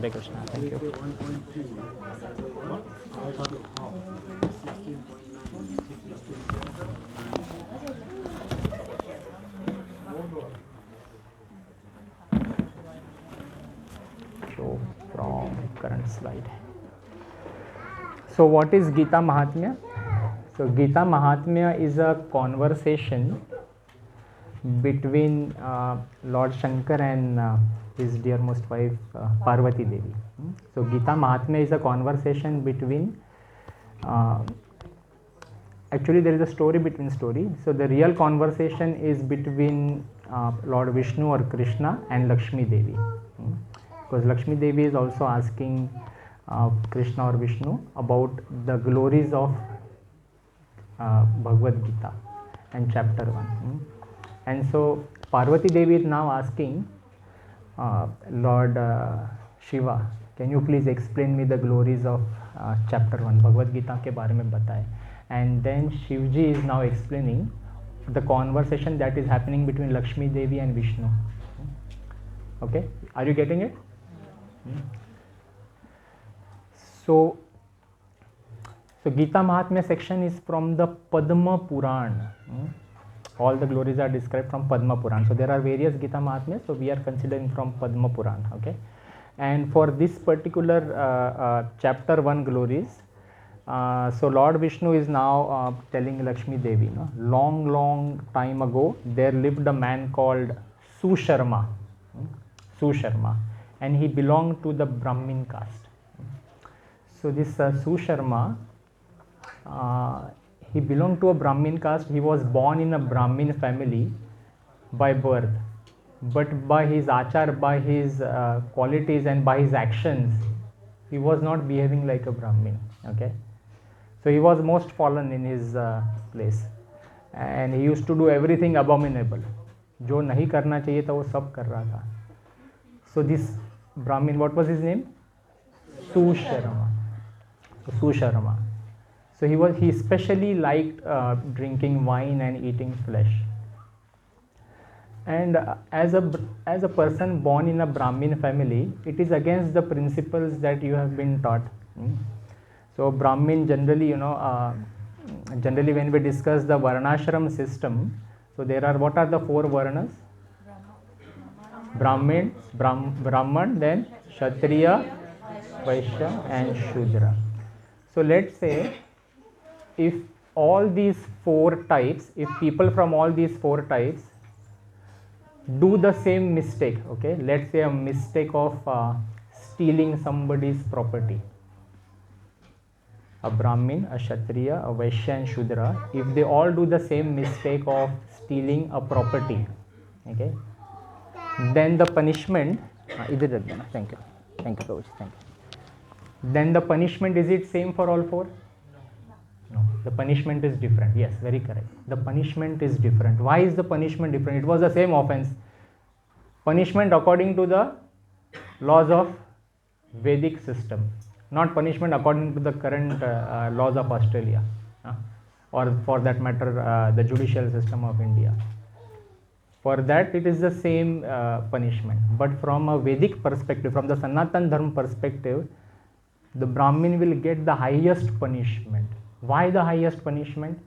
Hare Krishna. Thank you. So from current slide. So what is Gita Mahatmya? So Gita Mahatmya is a conversation between Lord Shankar and his dearmost wife Parvati Devi. So Gita Mahatmya is a conversation between, actually there is a story between story. So the real conversation is between Lord Vishnu or Krishna and Lakshmi Devi. Because Lakshmi Devi is also asking Krishna or Vishnu about the glories of Bhagavad Gita and chapter 1. And so Parvati Devi is now asking Lord Shiva, can you please explain me the glories of chapter 1, Bhagavad Gita ke baare mein bataye. And then Shivji is now explaining the conversation that is happening between Lakshmi Devi and Vishnu. Okay, are you getting it? So Gita Mahatmya section is from the Padma Puran. All the glories are described from Padma Puran. So there are various Gita Mahatmya, so we are considering from Padma Puran. Okay, and for this particular chapter 1 glories, so Lord Vishnu is now telling Lakshmi Devi, long time ago there lived a man called Susharma, and he belonged to the Brahmin caste. So this Susharma, he belonged to a Brahmin caste. He was born in a Brahmin family by birth, but by his achar, by his qualities and by his actions, he was not behaving like a Brahmin. Okay, so he was most fallen in his place, and he used to do everything abominable. जो नहीं करना चाहिए था वो सब कर रहा था. So this Brahmin, what was his name? Susharma. Susharma. So he especially liked drinking wine and eating flesh. And as a person born in a Brahmin family, it is against the principles that you have been taught. So Brahmin generally, generally when we discuss the Varnashram system, so there are, what are the 4 Varnas? Brahmin, then Kshatriya, Vaishya and Shudra. So let's say if all these 4 types, if people from all these 4 types do the same mistake, okay, let's say a mistake of stealing somebody's property, a Brahmin, a Kshatriya, a Vaishya and Shudra, if they all do the same mistake of stealing a property, okay, then the punishment, thank you, Prabhuji, thank you. Then the punishment, is it same for all 4? No, the punishment is different. Yes, very correct. The punishment is different. Why is the punishment different? It was the same offense. Punishment according to the laws of Vedic system, not punishment according to the current laws of Australia, or for that matter the judicial system of India. For that it is the same punishment. But from a Vedic perspective, from the Sanatan Dharma perspective, the Brahmin will get the highest punishment. Why the highest punishment?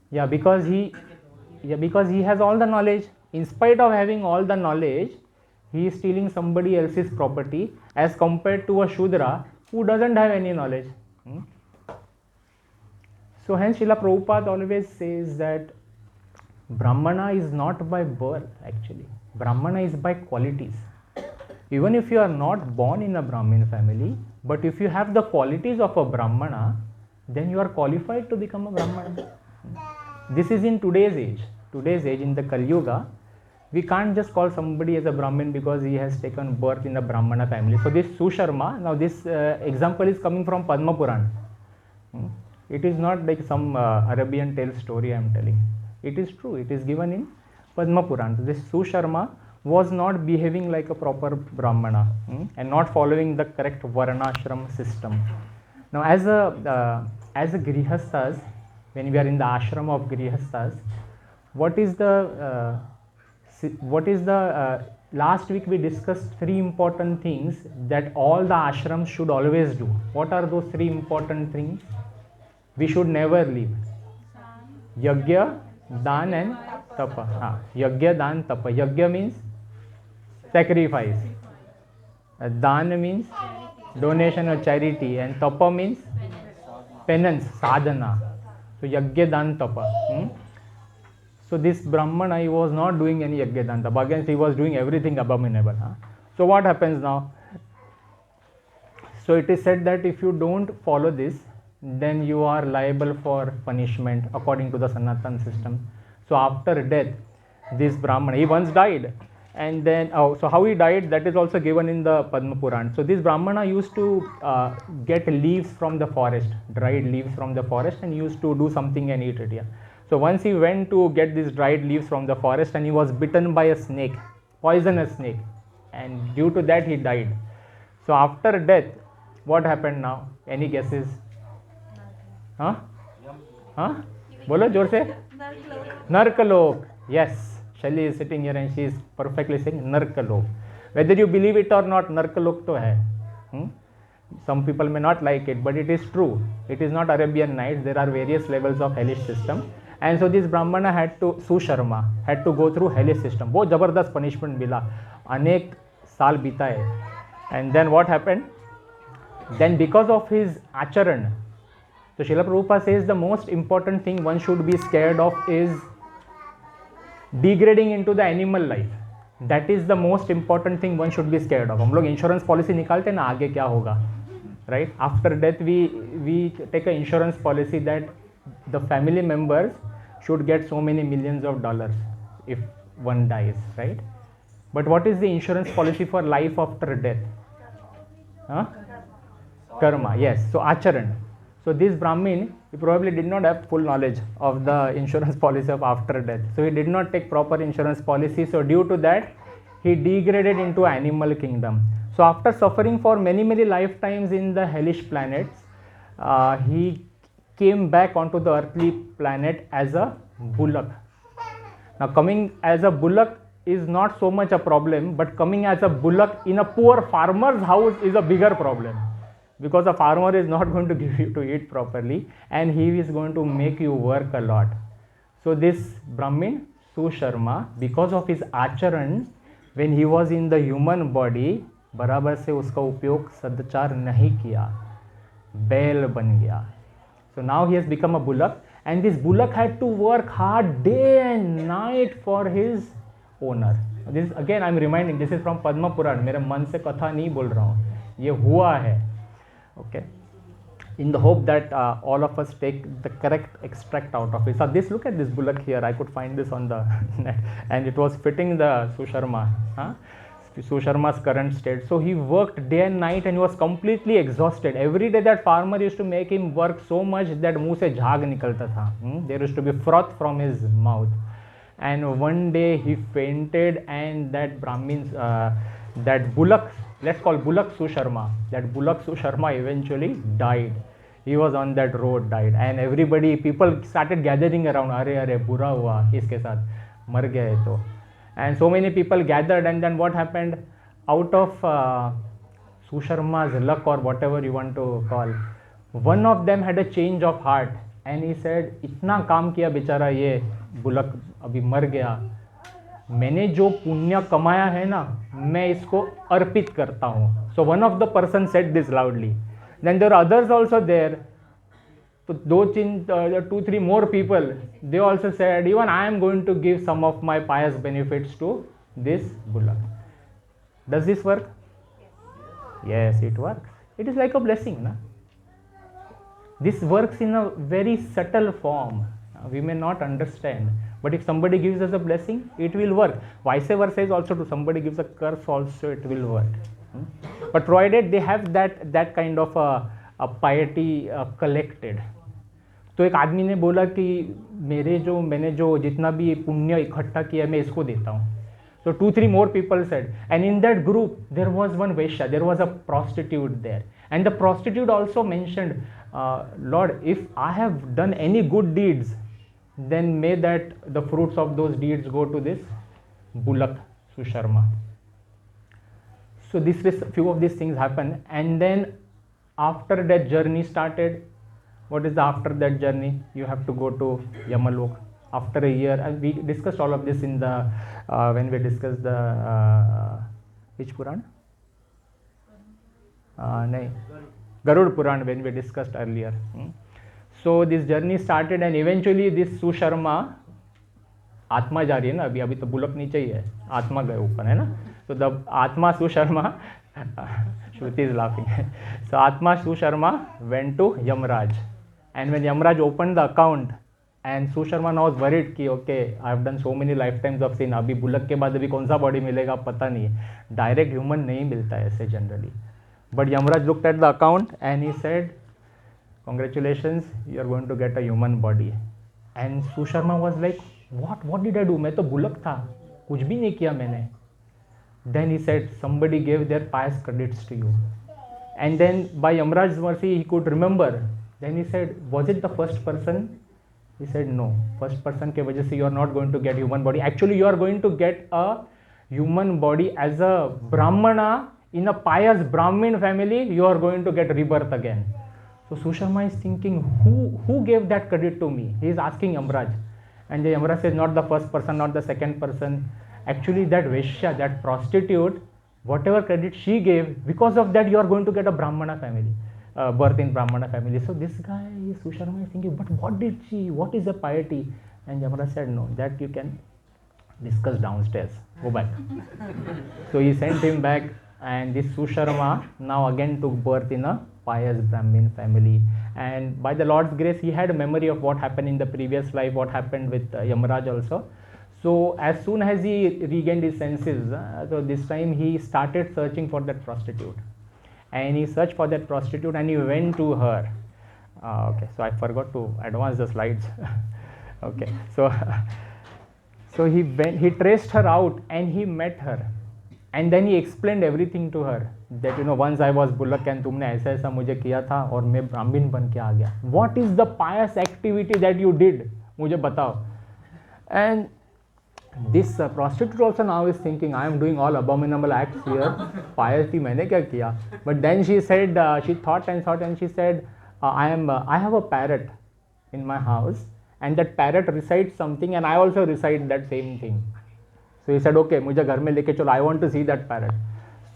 Yeah, because he has all the knowledge. In spite of having all the knowledge, he is stealing somebody else's property, as compared to a Shudra who doesn't have any knowledge. So hence Srila Prabhupada always says that Brahmana is not by birth actually. Brahmana is by qualities. Even if you are not born in a Brahmin family, but if you have the qualities of a Brahmana, then you are qualified to become a Brahmana. This is in today's age. Today's age, in the Kali Yuga, we can't just call somebody as a Brahmin because he has taken birth in a Brahmana family. So this Susharma, now this example is coming from Padma Puran. It is not like some Arabian tale story I am telling. It is true. It is given in Padma Puran. So this Susharma was not behaving like a proper Brahmana and not following the correct Varnashram system. Now as a Grihasthas, when we are in the ashram of Grihasthas, what is the last week we discussed 3 important things that all the ashrams should always do. What are those 3 important things we should never leave? Yajna, Dan and Tapa. Yajna, Dan, Tapa. Yajna means sacrifice. Dan means donation or charity, and Tapa means penance, sadhana. So Yajna, Dan, Tapa. So this Brahmana, he was not doing any Yajna, Dan, Tapa. Against, he was doing everything abominable. So what happens now? So it is said that if you don't follow this, then you are liable for punishment according to the Sanatan system. So after death, this Brahmana, he once died, and then so how he died, that is also given in the Padma Puran. So this Brahmana used to get leaves from the forest, dried leaves from the forest, and used to do something and eat it. Yeah. So once he went to get these dried leaves from the forest, and he was bitten by a snake, poisonous snake, and due to that he died. So after death, what happened now? Any guesses? Huh? Bolo jor se. Narkalok. Yes, Shelly is sitting here and she is perfectly saying Narkalok. Whether you believe it or not, Narkalok to hai. Some people may not like it, but it is true. It is not Arabian Nights. There are various levels of hellish system. And so this Brahmana had to, Susharma, had to go through hellish system. बहुत जबरदस्त punishment मिला. अनेक साल बिताए. And then what happened? Then because of his acharan, so Srila Prabhupada says the most important thing one should be scared of is degrading into the animal life. That is the most important thing one should be scared of. हम लोग insurance policy निकालते हैं ना, आगे क्या होगा, right? After death we take an insurance policy that the family members should get so many millions of dollars if one dies, right? But what is the insurance policy for life after death? Karma, yes. So acharan. So this Brahmin, he probably did not have full knowledge of the insurance policy of after death. So he did not take proper insurance policy. So due to that, he degraded into animal kingdom. So after suffering for many lifetimes in the hellish planets, he came back onto the earthly planet as a bullock. Now coming as a bullock is not so much a problem, but coming as a bullock in a poor farmer's house is a bigger problem. Because a farmer is not going to give you to eat properly, and he is going to make you work a lot. So this Brahmin, Susharma, because of his acharan, when he was in the human body, बराबर से उसका उपयोग सदाचार नहीं किया, बैल बन गया. So now he has become a bullock, and this bullock had to work hard day and night for his owner. This again I am reminding, this is from Padma Puran. मेरे मन से कथा नहीं बोल रहा हूँ, ये हुआ है. Okay, in the hope that all of us take the correct extract out of it. So this, look at this bullock here. I could find this on the net, and it was fitting the Susharma, Susharma's current state. So he worked day and night, and he was completely exhausted. Every day that farmer used to make him work so much that मुंह से झाग निकलता था. There used to be froth from his mouth. And one day he fainted, and that Brahmin's, that bullock, let's call bullock Susharma, that bullock Susharma eventually died. He was on that road, died, and everybody, people started gathering around. अरे बुरा हुआ इसके साथ, मर गए तो. And so many people gathered, and then what happened? Out of Susharma's luck, or whatever you want to call, one of them had a change of heart, and he said, इतना काम किया बेचारा ये बुलक, अभी मर गया, मैंने जो पुण्य कमाया है ना, मैं इसको अर्पित करता हूँ. So one of the person said this loudly. Then there are others also there. So 2-3 more people, they also said, even I am going to give some of my pious benefits to this bullock. Does this work? Yes, it works. It is like a blessing, na? This works in a very subtle form. We may not understand, but if somebody gives us a blessing, it will work. Vice versa is also true. Somebody gives a curse, also it will work. But provided they have that kind of a piety collected. तो एक आदमी ने बोला कि मैंने जो जितना भी पुण्य इकट्ठा किया मैं इसको देता हूँ. So 2-3 more people said, and in that group there was one Vaishya, there was a prostitute there, and the prostitute also mentioned, Lord, if I have done any good deeds, then may that the fruits of those deeds go to this bullock Susharma. So this few of these things happen, and then after that journey started, what is the after that journey? You have to go to Yamalok. After a year, and we discussed all of this in the when we discussed the which Puran? No, Garud Puran, when we discussed earlier. So this journey started, and eventually this Susharma, आत्मा जा रही है ना, अभी अभी तो bullock नीचे ही है, आत्मा गए ऊपर है ना, तो द आत्मा Susharma, Shruti is laughing. So Atma Susharma went to Yamraj, and when Yamraj opened the account, and Susharma now was worried कि okay, I have done so many lifetimes of sin, अभी बुलक के बाद अभी कौन सा body मिलेगा पता नहीं, direct human नहीं मिलता है ऐसे generally. But Yamraj looked at the account and he said, congratulations, you are going to get a human body. And Susharma was like, what did I do? मैं तो बुलक था, कुछ भी नहीं किया मैंने. Then he said, somebody gave their pious credits to you. And then by Yamraj's mercy, he could remember. Then he said, was it the first person? He said, no. First person ke wajah se you are not going to get human body. Actually, you are going to get a human body as a Brahmana in a pious Brahmin family. You are going to get rebirth again. So Susharma is thinking, who gave that credit to me? He is asking Yamraj. And the Yamraj says, not the first person, not the second person. Actually, that Vaishya, that prostitute, whatever credit she gave, because of that you are going to get a Brahmana family, birth in Brahmana family. So this guy, Susharma, is thinking, but what did she, what is the piety? And Yamraj said, no, that you can discuss downstairs, go back. So he sent him back, and this Susharma now again took birth in a pious Brahmin family. And by the Lord's grace, he had a memory of what happened in the previous life, what happened with Yamraj also. So as soon as he regained his senses, so this time he started searching for that prostitute. And he searched for that prostitute and he went to her. Okay, so I forgot to advance the slides. Okay, so he traced her out and he met her. And then he explained everything to her. That, you know, once I was bullock and तुमने ऐसा ऐसा मुझे किया था और मैं ब्राह्मण बन के आ गया. What is the pious activity that you did? मुझे बताओ. And this prostitute also now is thinking, I am doing all abominable acts here. Piety मैंने क्या किया? But then she said, she thought and she said, I have a parrot in my house, and that parrot recites something, and I also recite that same thing. So he said, okay, मुझे घर में लेके चलो, I want to see that parrot.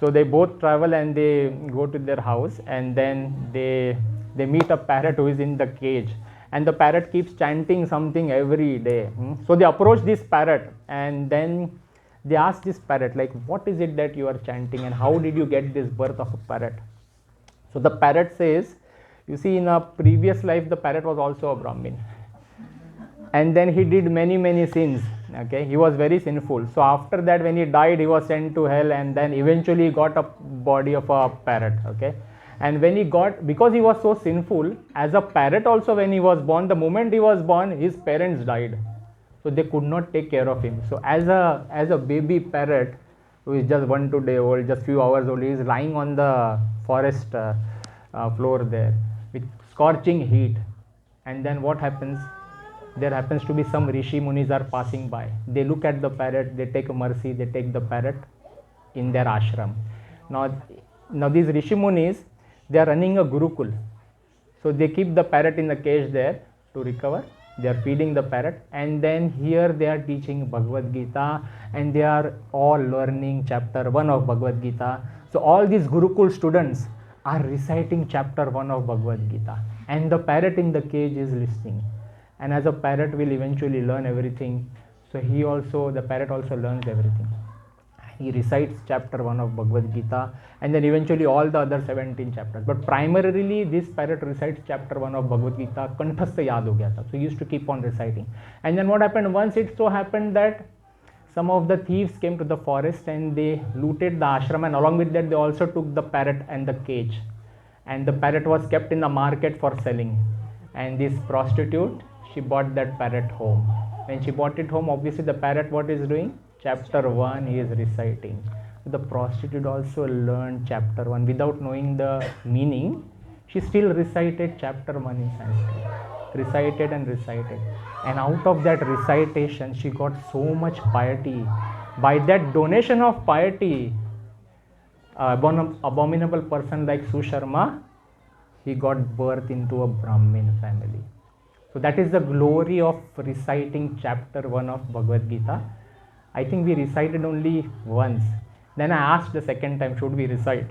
So they both travel and they go to their house, and then they meet a parrot who is in the cage. And the parrot keeps chanting something every day. So they approach this parrot and then they ask this parrot, like, what is it that you are chanting and how did you get this birth of a parrot? So the parrot says, you see, in a previous life the parrot was also a Brahmin. And then he did many sins. Okay, he was very sinful. So after that, when he died, he was sent to hell, and then eventually he got a body of a parrot. Okay. And when he got, because he was so sinful, as a parrot also when he was born, the moment he was born, his parents died. So they could not take care of him. So as a baby parrot, who is just 1 2 days old, just few hours old, he is lying on the forest floor there with scorching heat. And then what happens? There happens to be some Rishi Munis are passing by. They look at the parrot, they take mercy, they take the parrot in their ashram. Now these Rishi Munis, they are running a Gurukul. So they keep the parrot in the cage there to recover. They are feeding the parrot, and then here they are teaching Bhagavad Gita, and they are all learning chapter 1 of Bhagavad Gita. So all these Gurukul students are reciting chapter 1 of Bhagavad Gita, and the parrot in the cage is listening. And as a parrot will eventually learn everything, so the parrot also learns everything. He recites chapter 1 of Bhagavad Gita, and then eventually all the other 17 chapters. But primarily this parrot recites chapter 1 of Bhagavad Gita, kanthas se yaad ho gaya tha. So he used to keep on reciting. And then what happened? Once it so happened that some of the thieves came to the forest and they looted the ashram, and along with that they also took the parrot and the cage. And the parrot was kept in the market for selling. And this prostitute, she bought that parrot home. When she bought it home, obviously the parrot, what is doing? Chapter 1 he is reciting. The prostitute also learned chapter 1 without knowing the meaning. She still recited chapter 1 in Sanskrit. Recited and recited. And out of that recitation, she got so much piety. By that donation of piety, abominable person like Susharma, he got birth into a Brahmin family. So that is the glory of reciting chapter 1 of Bhagavad Gita. I think we recited only once. Then I asked the second time, should we recite?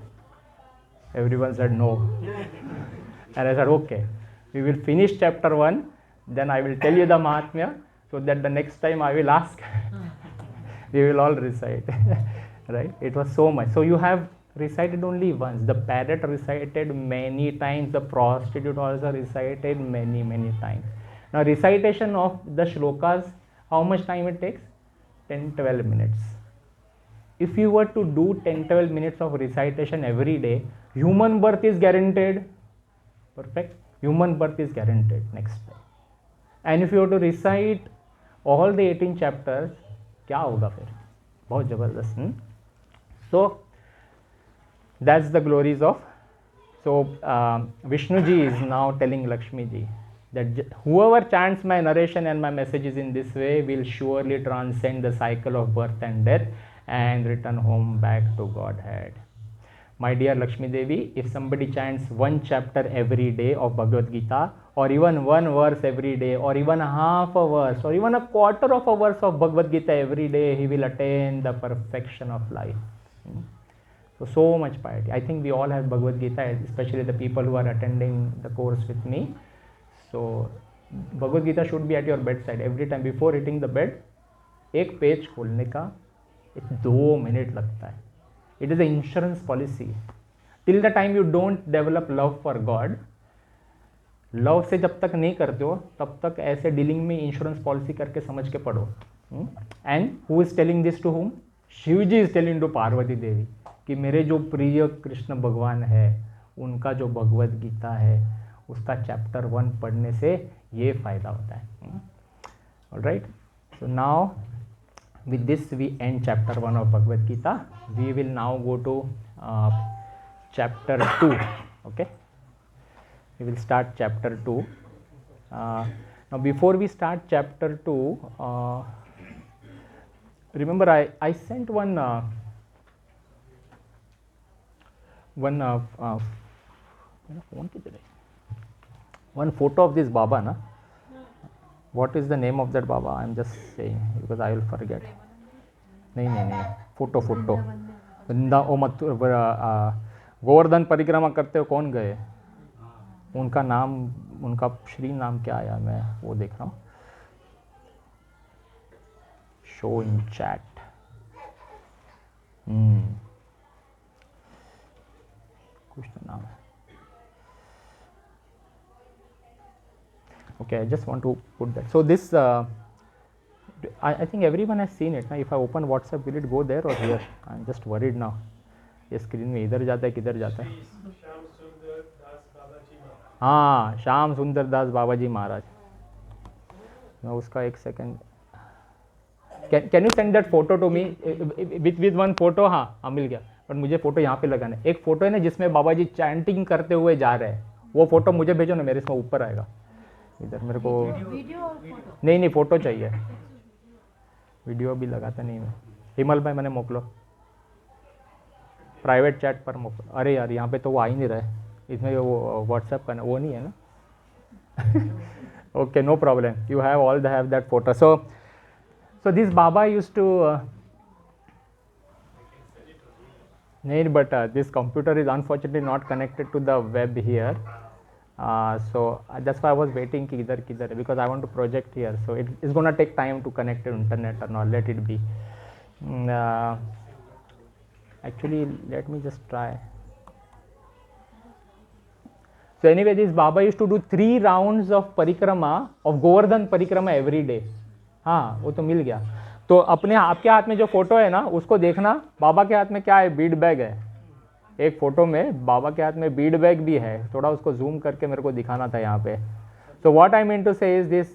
Everyone said no. And I said, okay, we will finish chapter 1, then I will tell you the Mahatmya, so that the next time I will ask, we will all recite. Right? It was so much. So you have recited only once. The parrot recited many times. The prostitute also recited many, many times. Now recitation of the shlokas, how much time it takes? 10-12 minutes. If you were to do 10-12 minutes of recitation every day, human birth is guaranteed. Perfect. Human birth is guaranteed next day. And if you were to recite all the 18 chapters, क्या होगा फिर? बहुत जबरदस्त. So that's the glories of. So Vishnu ji is now telling Lakshmi ji that whoever chants my narration and my messages in this way will surely transcend the cycle of birth and death and return home back to Godhead. My dear Lakshmi Devi, if somebody chants one chapter every day of Bhagavad Gita, or even one verse every day, or even half a verse, or even a quarter of a verse of Bhagavad Gita every day, he will attain the perfection of life. So much piety. I think we all have Bhagavad Gita, especially the people who are attending the course with me. So Bhagavad Gita should be at your bedside every time before hitting the bed. एक page खोलने का 2 minute लगता है. It is an insurance policy. Till the time you don't develop love for God, love से जब तक नहीं करते हो तब तक ऐसे डीलिंग में इंश्योरेंस पॉलिसी करके समझ के पढ़ो. And who is telling this to whom? Shiv ji is telling to Parvati Devi कि मेरे जो प्रिय कृष्ण भगवान है उनका जो भगवद गीता है उसका चैप्टर 1 पढ़ने से ये फ़ायदा होता है. Alright, so now with this we end chapter 1 of Bhagavad Gita. We will now go to chapter 2. Okay, we will start chapter 2. Now before we start chapter 2, remember I sent one photo of this Baba, na? What is the name of that Baba? I am just saying because I will forget. नहीं photo Govardhan परिक्रमा करते हो कौन गए? उनका नाम, उनका श्री नाम क्या आया? मैं वो देख रहा हूँ. Show in chat. कुछ तो नाम है. Okay, I just want to put that. So this, I think everyone has seen it. Now, if I open WhatsApp, will it go there or here? I'm just worried now. ये screen में इधर जाता है किधर जाता है? हाँ, श्याम सुंदर दास बाबा जी महाराज. मैं उसका एक second. Can you send that photo to me with one photo? हाँ मिल गया. पर मुझे फोटो यहाँ पे लगाना है. एक फोटो है ना जिसमें बाबा जी चैंटिंग करते हुए जा रहे हैं, वो फोटो मुझे भेजो ना, मेरे इसमें ऊपर आएगा. इधर मेरे को वीडियो और फोटो नहीं फोटो चाहिए. वीडियो भी लगाता नहीं मैं. हिमल भाई मैंने मोकलो, प्राइवेट चैट पर मोकलो. अरे यार यहाँ पे तो वो आ ही नहीं रहा है. इसमें वो व्हाट्सएप का वो नहीं है ना. Okay, no problem. You have all have that photo. So this baba used to नहीं, but this computer is unfortunately not connected to the web here. So that's why I was waiting kidhar because I want to project here. So it is going to take time to connect to internet or not. Let it be. Actually, let me just try. So anyway, this Baba used to do 3 rounds of parikrama, of Govardhan parikrama every day. हाँ, वो तो मिल गया. तो अपने आपके हाथ में जो फोटो है ना उसको देखना. बाबा के हाथ में क्या है? बीड बैग है. एक फोटो में बाबा के हाथ में बीड बैग भी है. थोड़ा उसको जूम करके मेरे को दिखाना था यहाँ पे. So what I mean to say is this.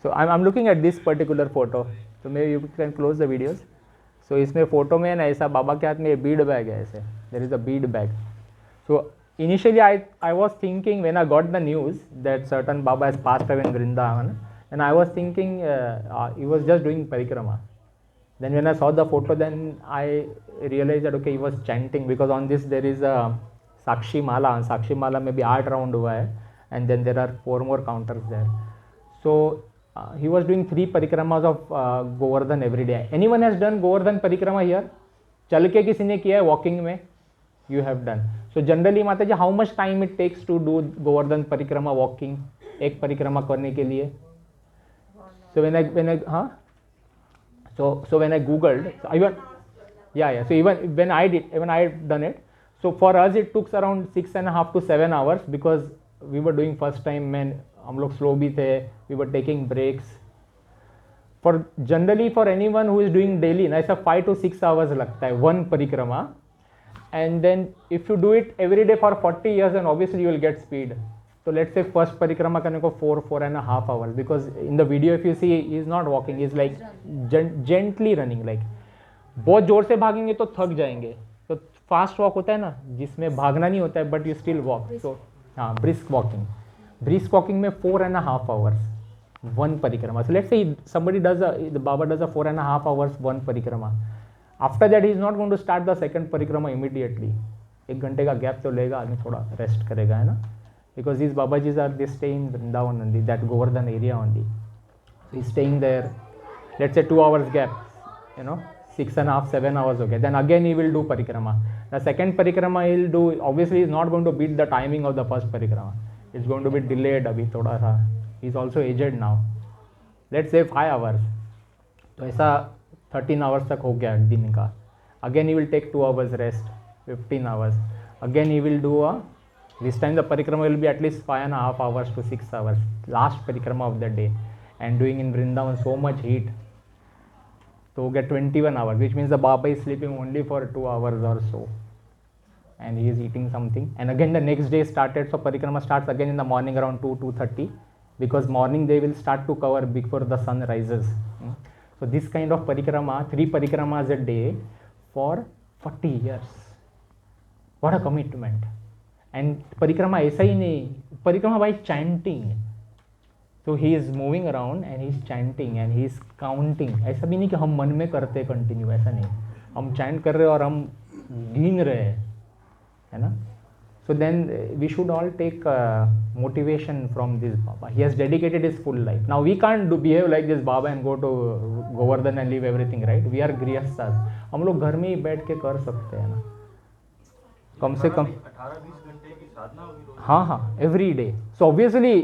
So I am looking at this particular photo. तो may you can close the videos. So इसमें फोटो में ना ऐसा बाबा के हाथ में बीड बैग है ऐसे. There is a bead bag. So initially I was thinking when I got the news that certain baba has passed away in Vrindavan, and I was thinking he was just doing parikrama. Then when I saw the photo, then I realized that okay, he was chanting, because on this there is a Sakshi Mala, and Sakshi Mala maybe 8 round hua hai, and then there are 4 more counters there. So he was doing 3 parikramas of Govardhan every day. Anyone has done Govardhan parikrama here? Chal ke kisi ne kiya hai, walking mein? You have done. So generally Mataji, how much time it takes to do Govardhan parikrama walking? Ek parikrama karne ke liye? So when I So when I googled, so even so even when I had done it, so for us it took around 6.5 to 7 hours, because we were doing first time, man, हम लोग slow भी थे, we were taking breaks. For generally for anyone who is doing daily, ना ऐसा 5 to 6 hours लगता है one परिक्रमा, and then if you do it every day for 40 years, then obviously you will get speed. So let's say first parikrama karne ko 4.5 hours, because in the video if you see, he is not walking, he is like gently running, like बहुत जोर से भागेंगे तो थक जाएंगे, तो fast walk होता है ना जिसमें भागना नहीं होता है, बट यू स्टिल वॉक. सो हाँ, ब्रिस्क वॉकिंग में 4.5 hours one parikrama. So let's say somebody does the Baba does a 4.5 hours one parikrama. After that he is not going to start the second parikrama immediately. 1 घंटे का gap तो लेगा, आदमी थोड़ा rest करेगा, है ना, because these Babajis they stay in Vrindavan only, that Govardhan area only. So he's staying there, let's say 2 hours gap, 6.5, 7 hours, okay. Then again he will do parikrama. The second parikrama he'll do, obviously he's not going to beat the timing of the first parikrama. It's going to be delayed abhi thoda sa. He's also aged now. Let's say 5 hours. तो ऐसा 13 hours तक हो गया दिन का. Again he will take 2 hours rest, 15 hours. Again he will do this time the parikrama will be at least 5.5 hours to 6 hours. Last parikrama of the day. And doing in Vrindavan so much heat. So we'll get 21 hours, which means the Baba is sleeping only for 2 hours or so. And he is eating something. And again the next day started, so parikrama starts again in the morning around 2:30. Because morning they will start to cover before the sun rises. So this kind of parikrama, 3 parikramas a day for 40 years. What a commitment. And parikrama aisa hi nahi, parikrama by chanting. So he is moving around and he is chanting and he is counting. ऐसा भी नहीं कि हम मन में करते continue, ऐसा नहीं, हम चैंट कर रहे और हम गिन रहे हैं, है ना. So then we should all take motivation from this Baba. He has dedicated his full life. Now we can't behave like this Baba and go to Govardhan and leave everything, right? We are गृहस्थास. हम लोग घर में ही बैठ के कर सकते हैं ना, कम से कम 18-20 घंटे की साधना होगी. हाँ, every day. So obviously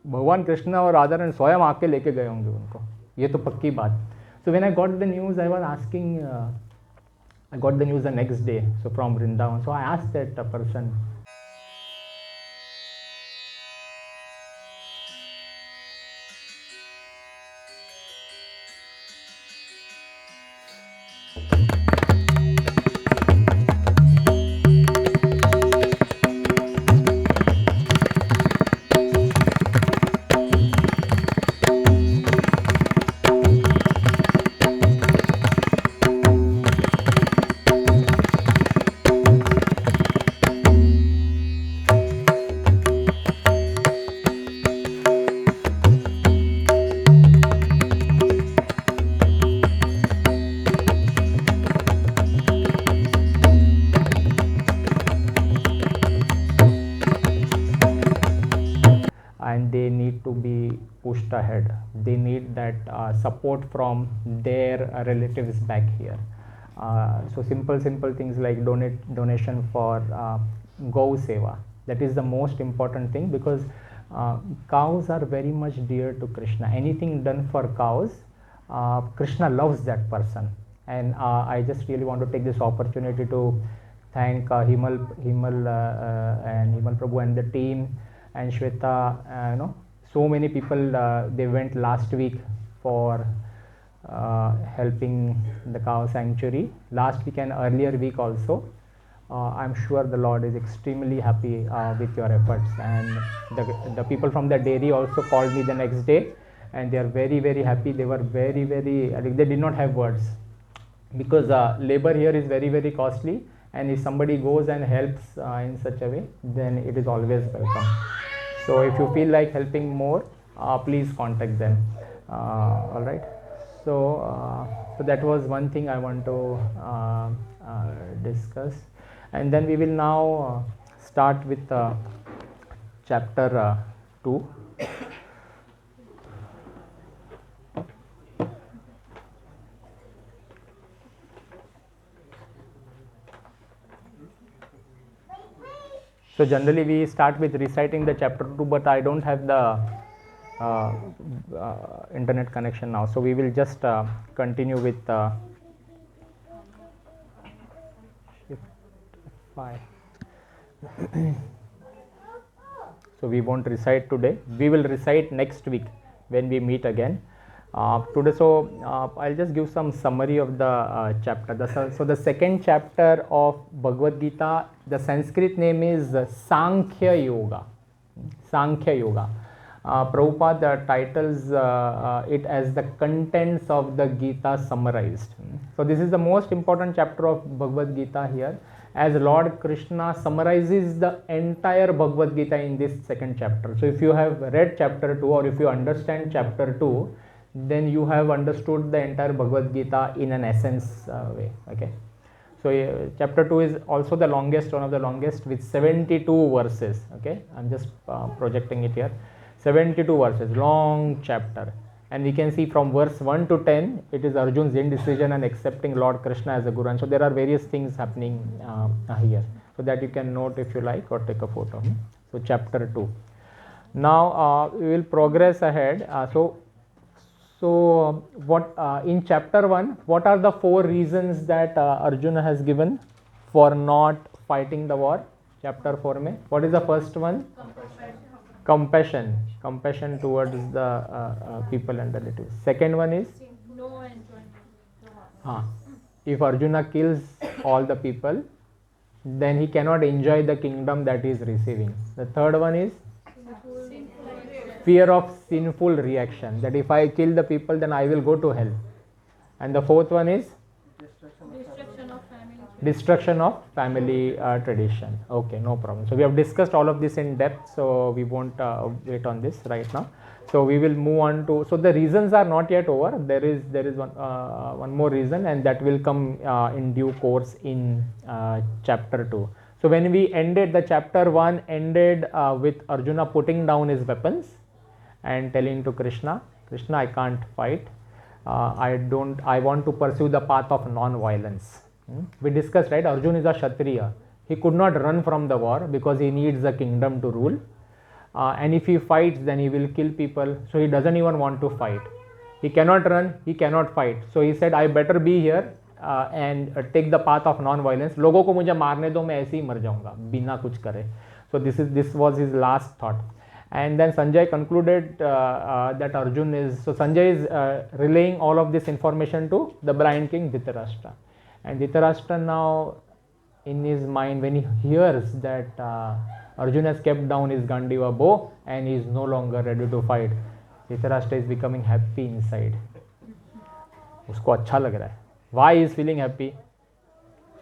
भगवान कृष्णा और राधा रानी स्वयं आके लेके गए होंगे उनको, ये तो पक्की बात. So when I got the news, I was asking, I got the news the next day, so from Vrindavan. So I asked that person, and they need to be pushed ahead. They need that support from their relatives back here. So simple things like donation for Gau Seva. That is the most important thing, because cows are very much dear to Krishna. Anything done for cows, Krishna loves that person. And I just really want to take this opportunity to thank Himal and Himal Prabhu and the team, and Shweta, so many people, they went last week for helping the cow sanctuary, last week and earlier week also. I'm sure the Lord is extremely happy with your efforts, and the people from the dairy also called me the next day, and they are very happy. They were very, they did not have words, because labor here is very costly, and if somebody goes and helps in such a way, then it is always welcome. So if you feel like helping more, please contact them. All right. So that was one thing I want to discuss, and then we will now start with chapter 2. So generally we start with reciting the chapter 2, but I don't have the internet connection now, so we will just continue with shift 5. So we won't recite today, we will recite next week when we meet again. Today, so I'll just give some summary of the chapter. So the second chapter of Bhagavad Gita, the Sanskrit name is Sankhya Yoga. Sankhya Yoga. Prabhupada titles it as the contents of the Gita summarized. So this is the most important chapter of Bhagavad Gita here, as Lord Krishna summarizes the entire Bhagavad Gita in this second chapter. So if you have read chapter 2 or if you understand chapter 2, then you have understood the entire Bhagavad Gita in an essence way. Okay. So chapter 2 is also the longest, one of the longest, with 72 verses. Okay, I'm just projecting it here. 72 verses, long chapter, and we can see from verse 1 to 10 it is Arjun's indecision and accepting Lord Krishna as a guru. And so there are various things happening here, so that you can note if you like or take a photo. So chapter 2. Now we will progress ahead. So what in chapter 1, what are the 4 reasons that Arjuna has given for not fighting the war? Chapter 4 mein, what is the first one? Compassion. Compassion towards the people and relatives. Second one is no enjoyment. If Arjuna kills all the people, then he cannot enjoy the kingdom that he is receiving. The third one is fear of sinful reaction, that if I kill the people then I will go to hell. And the fourth one is destruction of family tradition. Okay, no problem. So we have discussed all of this in depth, so we won't wait on this right now. So we will move on to, so the reasons are not yet over. There is one more reason, and that will come in due course in chapter 2. So when we ended, the chapter 1 ended with Arjuna putting down his weapons and telling to Krishna, Krishna, I can't fight. I want to pursue the path of non-violence. We discussed, right? Arjuna is a Kshatriya. He could not run from the war because he needs a kingdom to rule. And if he fights, then he will kill people. So he doesn't even want to fight. He cannot run, he cannot fight. So he said, I better be here and take the path of non-violence. लोगों को मुझे मारने दो, मैं ऐसे ही मर जाऊंगा बिना कुछ करे. So this was his last thought. And then Sanjay concluded that Arjun is, so Sanjay is relaying all of this information to the blind king Dhritarashtra. And Dhritarashtra now, in his mind, when he hears that Arjuna has kept down his Gandiva bow and he is no longer ready to fight, Dhritarashtra is becoming happy inside. उसको अच्छा लग रहा है. Why he is feeling happy?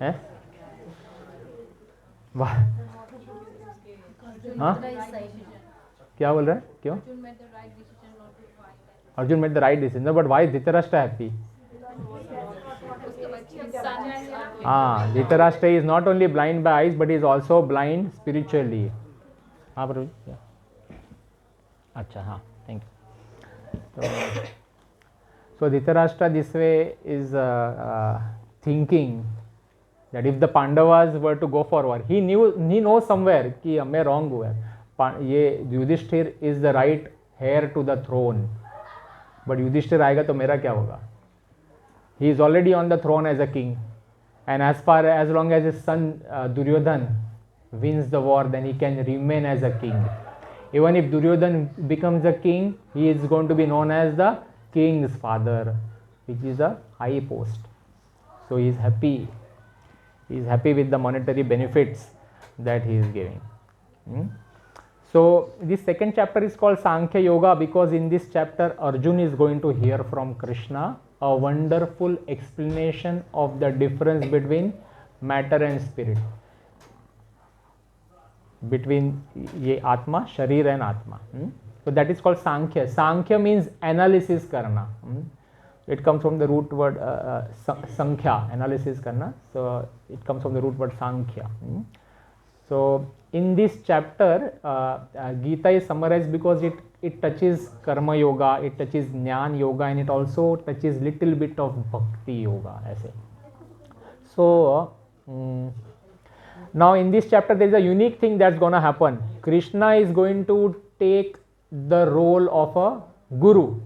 हैं? Why? हाँ? क्या बोल रहा है? क्यों? Arjun made the right decision. No, but why is Dhritarashtra happy? Dhritarashtra is not only blind by eyes, but he is also blind spiritually. Prabhu? Yeah. Acha, thank you. So Dhritarashtra this way is thinking that if the Pandavas were to go for war, he knows somewhere कि मैं wrong हुआ है. ये Yudhishthir is the right heir to the throne, but Yudhishthir आएगा तो मेरा क्या होगा? He is already on the throne as a king, and as long as his son Duryodhan wins the war, then he can remain as a king. Even if Duryodhan becomes a king, he is going to be known as the king's father, which is a high post. So he is happy. He is happy with the monetary benefits that he is giving. So this second chapter is called Sankhya Yoga because in this chapter Arjun is going to hear from Krishna a wonderful explanation of the difference between matter and spirit, between ye Atma, Sharir and Atma. So that is called Sankhya. Sankhya means analysis karna. It comes from the root word sankhya, analysis karna. So it comes from the root word sankhya. So in this chapter, Gita is summarized because it touches karma yoga, it touches jnana yoga, and it also touches little bit of bhakti yoga. Aise. So now in this chapter there is a unique thing that's going to happen. Krishna is going to take the role of a guru.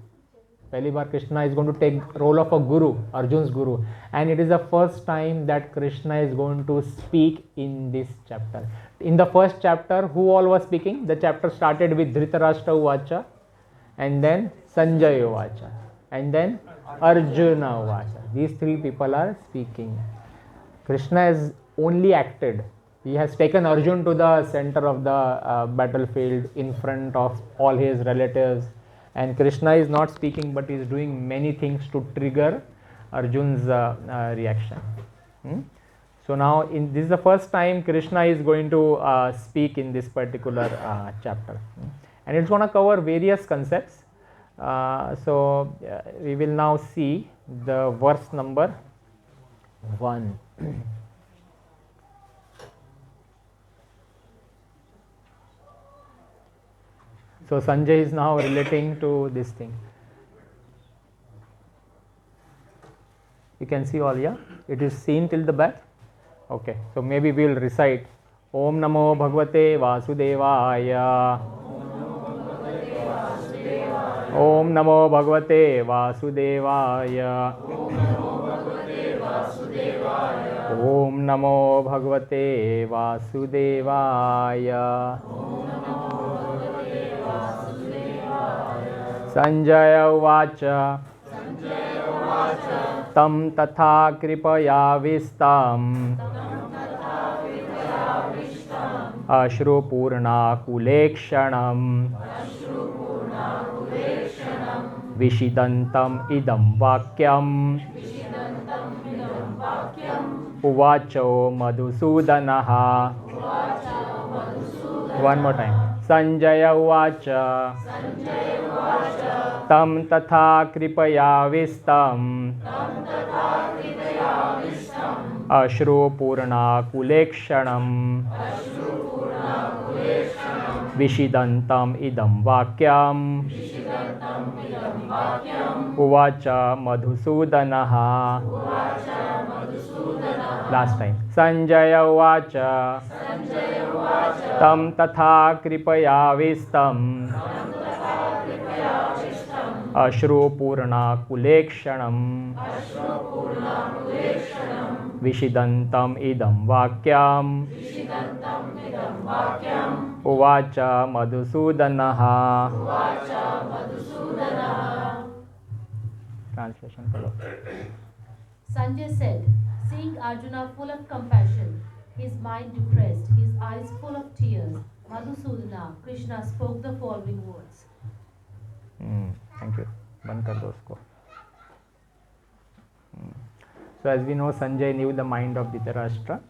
Pehli baar Krishna is going to take role of a guru, Arjun's guru, and it is the first time that Krishna is going to speak in this chapter. In the first chapter, who all was speaking? The chapter started with Dhritarashtra Uvacha, and then Sanjay Uvacha, and then Arjuna Uvacha. These three people are speaking. Krishna has only acted. He has taken Arjun to the center of the battlefield in front of all his relatives. And Krishna is not speaking, but is doing many things to trigger Arjun's reaction. So now this is the first time Krishna is going to speak in this particular chapter. And it's going to cover various concepts. So we will now see the verse number 1. So Sanjay is now relating to this thing. You can see all, yeah? It is seen till the back? Okay, so maybe we will recite Om Namo Bhagavate Vasudevaya. Om Namo Bhagavate Vasudevaya. Om Namo Bhagavate Vasudevaya. Sanjay Uvacha. Tam tatha kripaya vistam. Ashru purna kulekshanam. Vishidantam idam vakyam. Uvacho madhusudanaha. One more time. Sanjaya Uvacha. Tam tatha kripaya vistam. Ashru purna kulekshanam. Vishidantam idam vakyam. Uvacha madhusudanaha. Last time. Sanjaya Uvacha. Tam tatha kripaya vistam. Ashru purna kulekshanam. Vishidantam idam vakyam. Uvacha madhusudanaha. Translation follow. Sanjay said, seeing Arjuna full of compassion, his mind depressed, his eyes full of tears, Madhusudana, Krishna spoke the following words. Thank you. Band kar do usko. So as we know, Sanjay knew the mind of Dhritarashtra,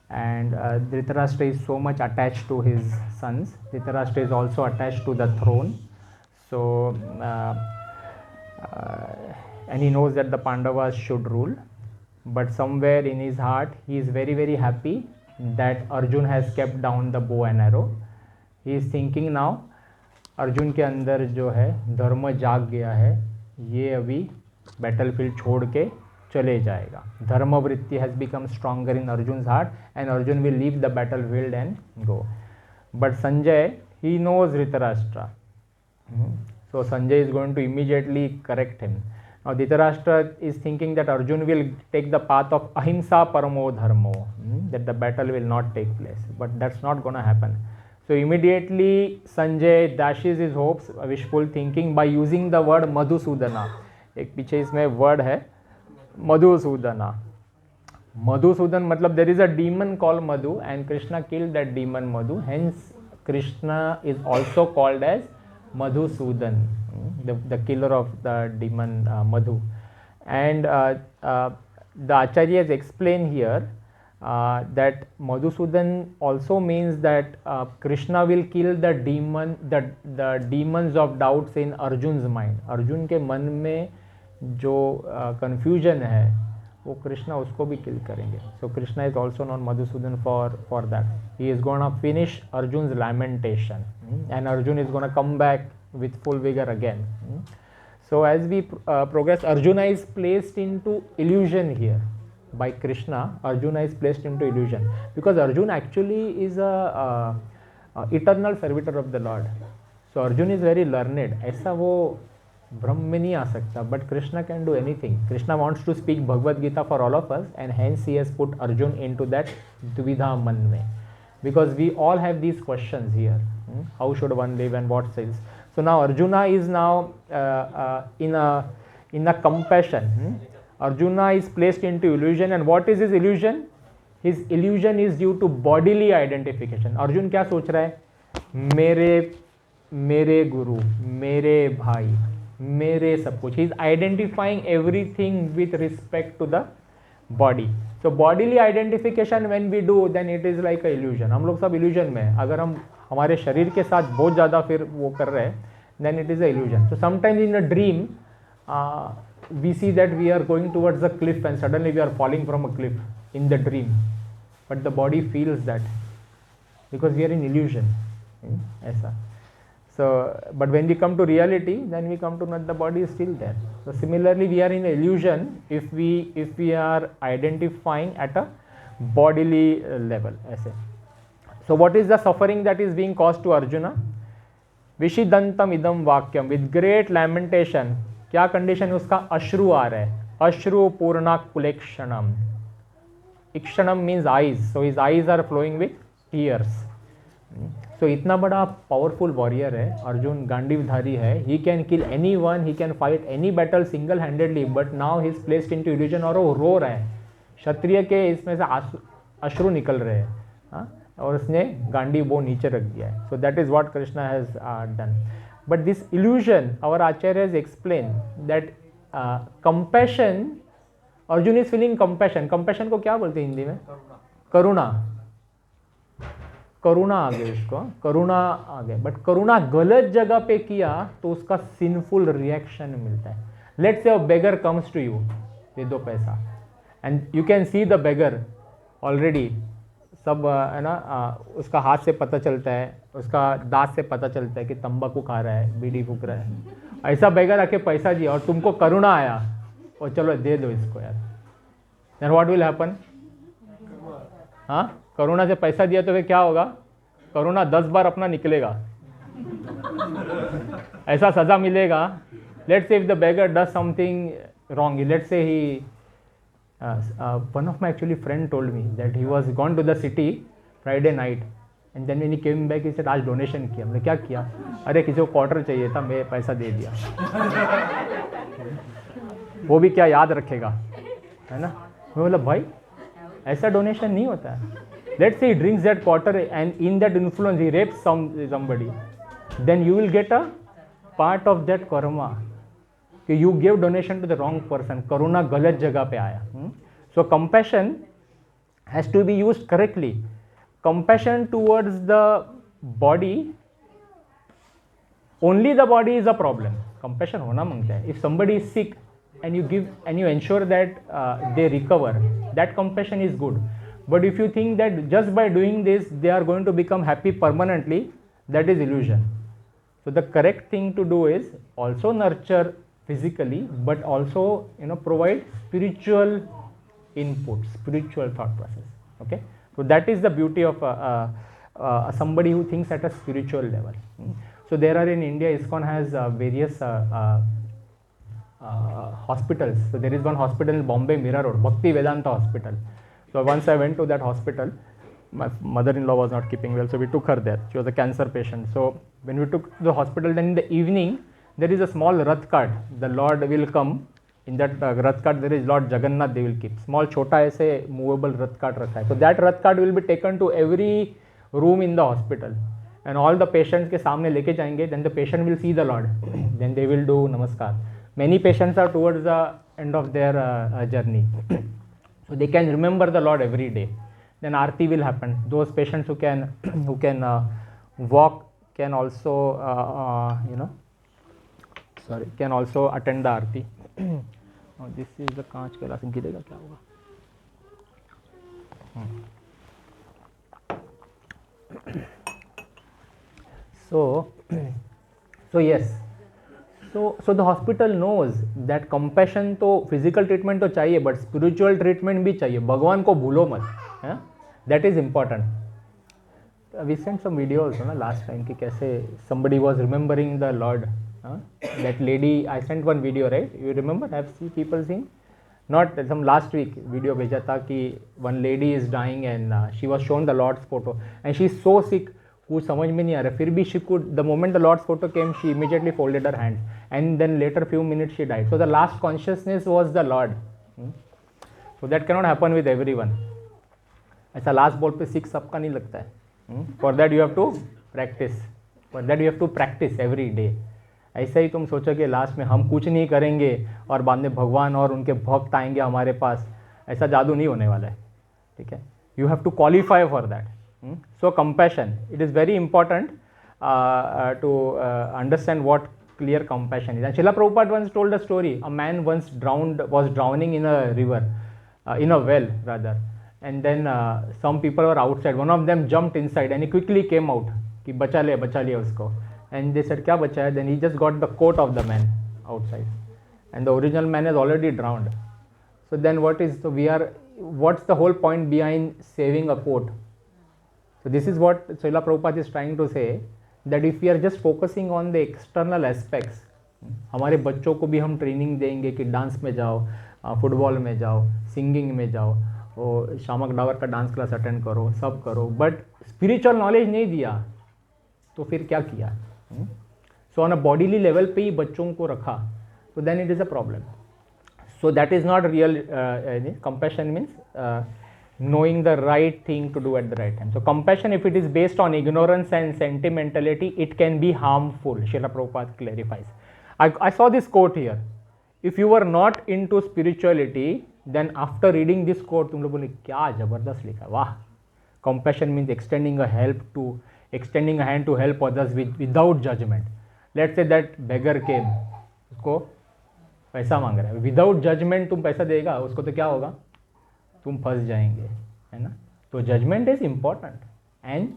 and Dhritarashtra is so much attached to his sons. Dhritarashtra is also attached to the throne. So and he knows that the Pandavas should rule, but somewhere in his heart he is very, very happy that Arjun has kept down the bow and arrow. He is thinking now, Arjun के अंदर जो है धर्म जाग गया है, ये अभी बैटलफील्ड छोड़ के चले जाएगा. Dharma vritti has become stronger in Arjun's heart and Arjun will leave the battlefield and go. But Sanjay he knows Dhritarashtra, so Sanjay is going to immediately correct him. Now Dhritarashtra is thinking that Arjun will take the path of ahimsa paramo dharmo, that the battle will not take place, but that's not going to happen. So immediately Sanjay dashes his hopes, wishful thinking, by using the word Madhusudana. एक पीछे इसमें word है Madhusudana. Madhusudan मतलब there is a demon called Madhu and Krishna killed that demon Madhu. Hence Krishna is also called as Madhusudan, the killer of the demon Madhu. And the Acharyas explain here that Madhusudan also means that Krishna will kill the demon, the demons of doubts in Arjun's mind. Arjun के मन में जो confusion है वो कृष्णा उसको भी kill करेंगे. So Krishna is also known Madhusudan for that. He is gonna finish Arjun's lamentation, and Arjun is gonna come back with full vigor again. So as we progress, Arjuna is placed into illusion here. By Krishna, Arjuna is placed into illusion because Arjuna actually is a eternal servitor of the Lord. So Arjuna is very learned. ऐसा वो भ्रम में नहीं आ सकता. But Krishna can do anything. Krishna wants to speak Bhagavad Gita for all of us, and hence he has put Arjun into that Dvidha Manve. Because we all have these questions here. How should one live and what says? So now Arjuna is now in a compassion. Arjuna is placed into illusion, and what is his illusion? His illusion is due to bodily identification. Arjun क्या सोच रहा है? मेरे गुरु, मेरे भाई, मेरे सब कुछ. He is identifying everything with respect to the body. So bodily identification when we do, then it is like a illusion. हम लोग सब illusion में हैं. अगर हम हमारे शरीर के साथ बहुत ज़्यादा फिर वो कर रहे हैं, then it is a illusion. So sometimes in a dream, we see that we are going towards a cliff and suddenly we are falling from a cliff in the dream. But the body feels that because we are in illusion. ऐसा. So, but when we come to reality, then we come to know the body is still there. So similarly, we are in illusion if we are identifying at a bodily level. ऐसे. So what is the suffering that is being caused to Arjuna? Vishidantam idam vakyam. With great lamentation. क्या condition उसका? अश्रु आ रहा है. अश्रु पूर्णा कुलेक्षणम. इक्षणम means eyes. So his eyes are flowing with tears. So इतना बड़ा पावरफुल वॉरियर है अर्जुन, गांडीवधारी है. He can kill any one, he can fight any battle single handedly, but now he is placed in to illusion. और वो रो रहा है. क्षत्रिय के इसमें से अश्रु निकल रहे हैं, और उसने गांडी वो नीचे रख दिया है. So that is what Krishna has done. But this illusion, our acharya has explain that compassion, Arjun is feeling compassion. Compassion को क्या बोलते हैं हिंदी में? करुणा. करुणा आ गई उसको, करुणा आ गए. बट करुणा गलत जगह पे किया तो उसका सिंफुल रिएक्शन मिलता है. Let's say a beggar comes to you, दे दो पैसा, and you can see the beggar already. सब है ना, उसका हाथ से पता चलता है, उसका दांत से पता चलता है कि तंबाकू खा रहा है, बीड़ी फूक रहा है. ऐसा बेगर आके पैसा दिया और तुमको करुणा आया और चलो दे दो इसको यार, देन व्हाट विल हैपन? हाँ, करुणा से पैसा दिया तो फिर क्या होगा? करुणा 10 बार अपना निकलेगा, ऐसा सजा मिलेगा. Let's say if the beggar does something wrong, let's say he one of my actually friend told me that he was gone to the city Friday night, and then when he came back he said आज donation किया. हमने क्या किया? अरे किसी को quarter चाहिए था, मैं पैसा दे दिया. वो भी क्या याद रखेगा, है ना? मैं बोला भाई ऐसा डोनेशन नहीं होता है. लेट्स से he drinks that quarter and in that influence he rapes somebody, then you will get a part of that karma कि you gave donation to the wrong person. करुणा गलत जगह पे आया. So compassion has to be used correctly. Compassion towards the body, only the body is a problem. Compassion होना मांगता है. If somebody is sick and you give and you ensure that they recover, that compassion is good. But if you think that just by doing this they are going to become happy permanently, that is illusion. So the correct thing to do is also nurture physically, but also provide spiritual input, spiritual thought process. Okay, so that is the beauty of somebody who thinks at a spiritual level. So there are in India, ISKCON has various hospitals. So there is one hospital in Bombay, Mira Road, Bhakti Vedanta Hospital. So once I went to that hospital, my mother-in-law was not keeping well, so we took her there. She was a cancer patient. So when we took the hospital, then in the evening there is a small rath cart. The Lord will come. In that rath cart there is Lord Jagannath, they will keep. Small chota ऐसे movable rath cart रखा है. So that rath cart will be taken to every room in the hospital, and all the patients के सामने लेके जाएंगे. Then the patient will see the Lord. Then they will do namaskar. Many patients are towards the end of their journey, so they can remember the Lord every day. Then aarti will happen. Those patients who can walk can also can also attend the aarti. और this is the कांच का गिलास, गिरेगा क्या होगा? So yes, so the hospital knows that compassion तो physical treatment तो चाहिए, but spiritual treatment भी चाहिए. भगवान को भूलो मत, है? That is important. We sent some video also ना last time कि कैसे somebody was remembering the Lord. That lady, I sent one video, right? You remember? Have seen people seen? Not some last week video भेजा था कि one lady is dying and she was shown the Lord's photo and she is so sick. कुछ समझ में नहीं आ रहा, फिर भी she could, the moment the Lord's photo came, she immediately folded her hands and then later few minutes she died. So the last consciousness was the Lord. So that cannot happen with everyone. ऐसा last ball पे six सबका नहीं लगता है. For that you have to practice. For that you have to practice every day. ऐसा ही तुम सोचो कि लास्ट में हम कुछ नहीं करेंगे और बाद में भगवान और उनके भक्त आएंगे हमारे पास, ऐसा जादू नहीं होने वाला है. ठीक है, you have to qualify for that. So compassion, it is very important to understand what clear compassion is. And Srila Prabhupada once told a story. A man once was drowning in a river, in a well rather. And then some people were outside. One of them jumped inside and he quickly came out. कि बचा लिया उसको. And they said क्या बचा है? Then he just got the coat of the man outside. And the original man is already drowned. So then what's the whole point behind saving a coat? So this is what Srila Prabhupada is trying to say, that if we are just focusing on the external aspects, हमारे बच्चों को भी हम training देंगे कि dance में जाओ, football में जाओ, सिंगिंग में जाओ, और शामक डावर का डांस क्लास अटेंड करो, सब करो, बट स्पिरिचुअल नॉलेज नहीं दिया तो फिर क्या किया? So on a bodily level पे ही बच्चों को रखा, तो then it is a problem. So that is not real compassion. Means knowing the right thing to do at the right time. So compassion, if it is based on ignorance and sentimentality, it can be harmful. Srila Prabhupada clarifies. I saw this quote here. If you were not into spirituality, then after reading this quote, तुम लोग बोले क्या जबरदस्त लिखा, वाह. Compassion means extending a hand to help others without judgment. Let's say that beggar came, उसको पैसा मांग रहा है, विदाउट जजमेंट तुम पैसा देगा उसको तो क्या होगा? तुम फंस जाएंगे, है ना. तो judgement is important and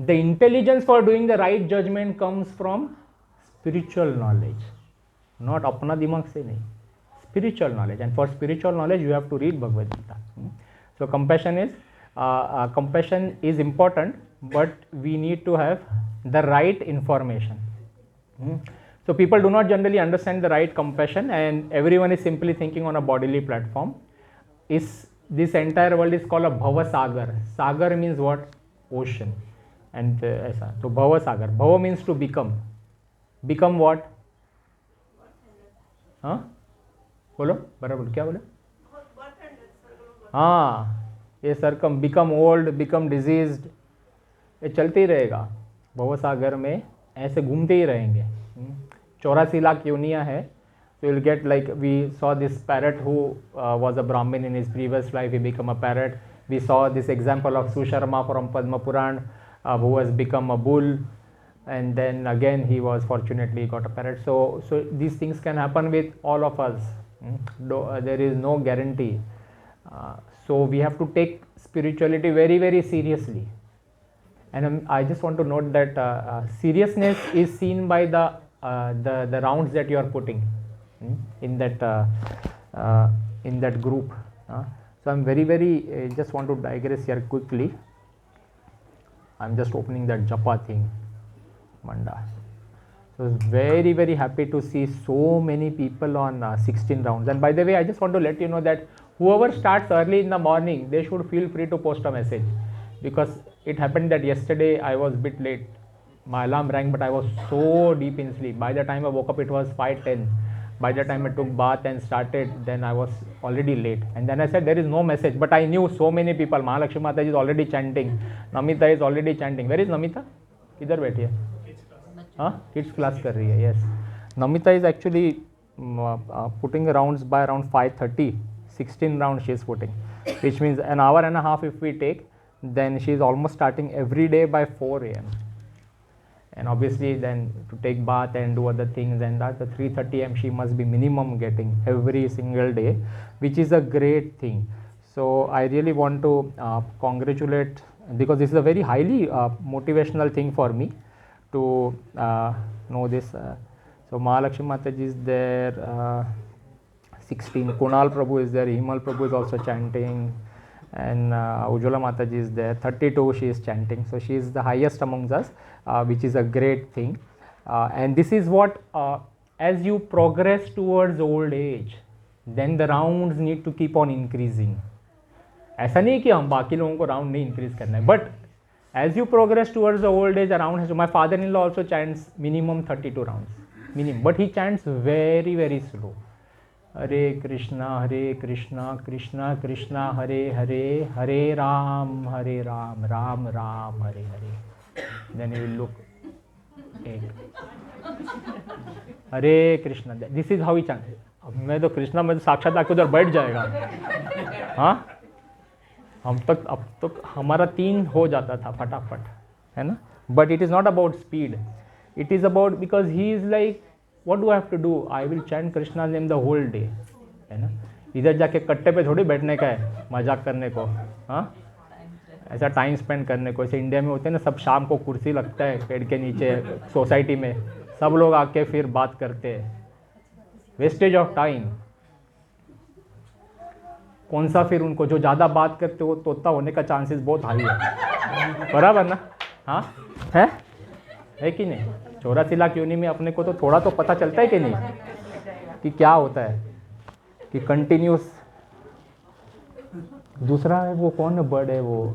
the intelligence for doing the right judgement comes from spiritual knowledge, not अपना दिमाग से नहीं, spiritual knowledge. And for spiritual knowledge you have to read Bhagavad Gita. So compassion is important, but we need to have the right information. So people do not generally understand the right compassion, and everyone is simply thinking on a bodily platform. This entire world is called a Bhava Sagar. Sagar means what? Ocean. And ऐसा, तो Bhava Sagar. Bhava means to become. Become what? हाँ, बोलो बराबर, क्या बोले? हाँ, ये सरकम, become old, become diseased, ये चलते ही रहेगा. भव सागर में ऐसे घूमते ही रहेंगे. 84 लाख योनियाँ है. So you'll get, like we saw this parrot who was a Brahmin in his previous life, he became a parrot. We saw this example of Susharma from Padma Puran who has become a bull, and then again he was fortunately got a parrot. So these things can happen with all of us. There is no guarantee. So we have to take spirituality very, very seriously. And I just want to note that seriousness is seen by the rounds that you are putting in that group. So I'm very just want to digress here quickly. I'm just opening that japa thing, Manda. So I was very, very happy to see so many people on 16 rounds. And by the way, I just want to let you know that whoever starts early in the morning, they should feel free to post a message, because it happened that yesterday I was a bit late. My alarm rang, but I was so deep in sleep. By the time I woke up, it was 5:10. By the time I took bath and started, then I was already late. And then I said, there is no message. But I knew so many people. Mahalakshmi Mata is already chanting. Namita is already chanting. Where is Namita? Idhar बैठी है? हाँ, kids class कर रही है. Yes. Namita is actually putting rounds by around 5:30. 16 rounds she is putting, which means an hour and a half if we take, then she is almost starting every day by 4 a.m. and obviously then to take bath and do other things, and that the 3:30 am she must be minimum getting every single day, which is a great thing. So I really want to congratulate, because this is a very highly motivational thing for me to know this. So Mahalakshmi Mataji is there, 16, Kunal Prabhu is there, Himal Prabhu is also chanting, and Ujjwala Mataji is there, 32 she is chanting. So she is the highest amongst us, which is a great thing. And this is what, as you progress towards old age, then the rounds need to keep on increasing. ऐसा नहीं कि हम बाकी लोगों को round नहीं increase करना है, but as you progress towards the old age around has, my father in law also chants minimum 32 rounds minimum, but he chants very very slow. Hare Krishna Krishna Krishna Hare Hare, Hare Ram Ram Ram Hare Hare. Then you will look Hare Krishna, this is how he chant. अब मैं तो कृष्णा में तो साक्षात आके उधर बैठ जाएगा. हाँ, हम तक अब तक हमारा 3 हो जाता था फटाफट, है ना. But it is not about speed, it is about, because he is like what do I have to do, I will chant Krishna name the whole day, है ना. इधर जाके कट्टे पे थोड़ी बैठने का है मजाक करने को, हाँ, ऐसा टाइम स्पेंड करने को. ऐसे इंडिया में होते हैं ना, सब शाम को कुर्सी लगता है पेड़ के नीचे सोसाइटी में, सब लोग आके फिर बात करते हैं. Wastage of time. कौन सा फिर उनको जो ज़्यादा बात करते हो तोता होने का चांसेस बहुत हाई है, बराबर ना. हाँ है कि नहीं. 84 लाख योनि में अपने को तो थोड़ा तो पता चलता है कि नहीं, कि क्या होता है, कि कंटिन्यूस. दूसरा है वो कौन बर्ड है वो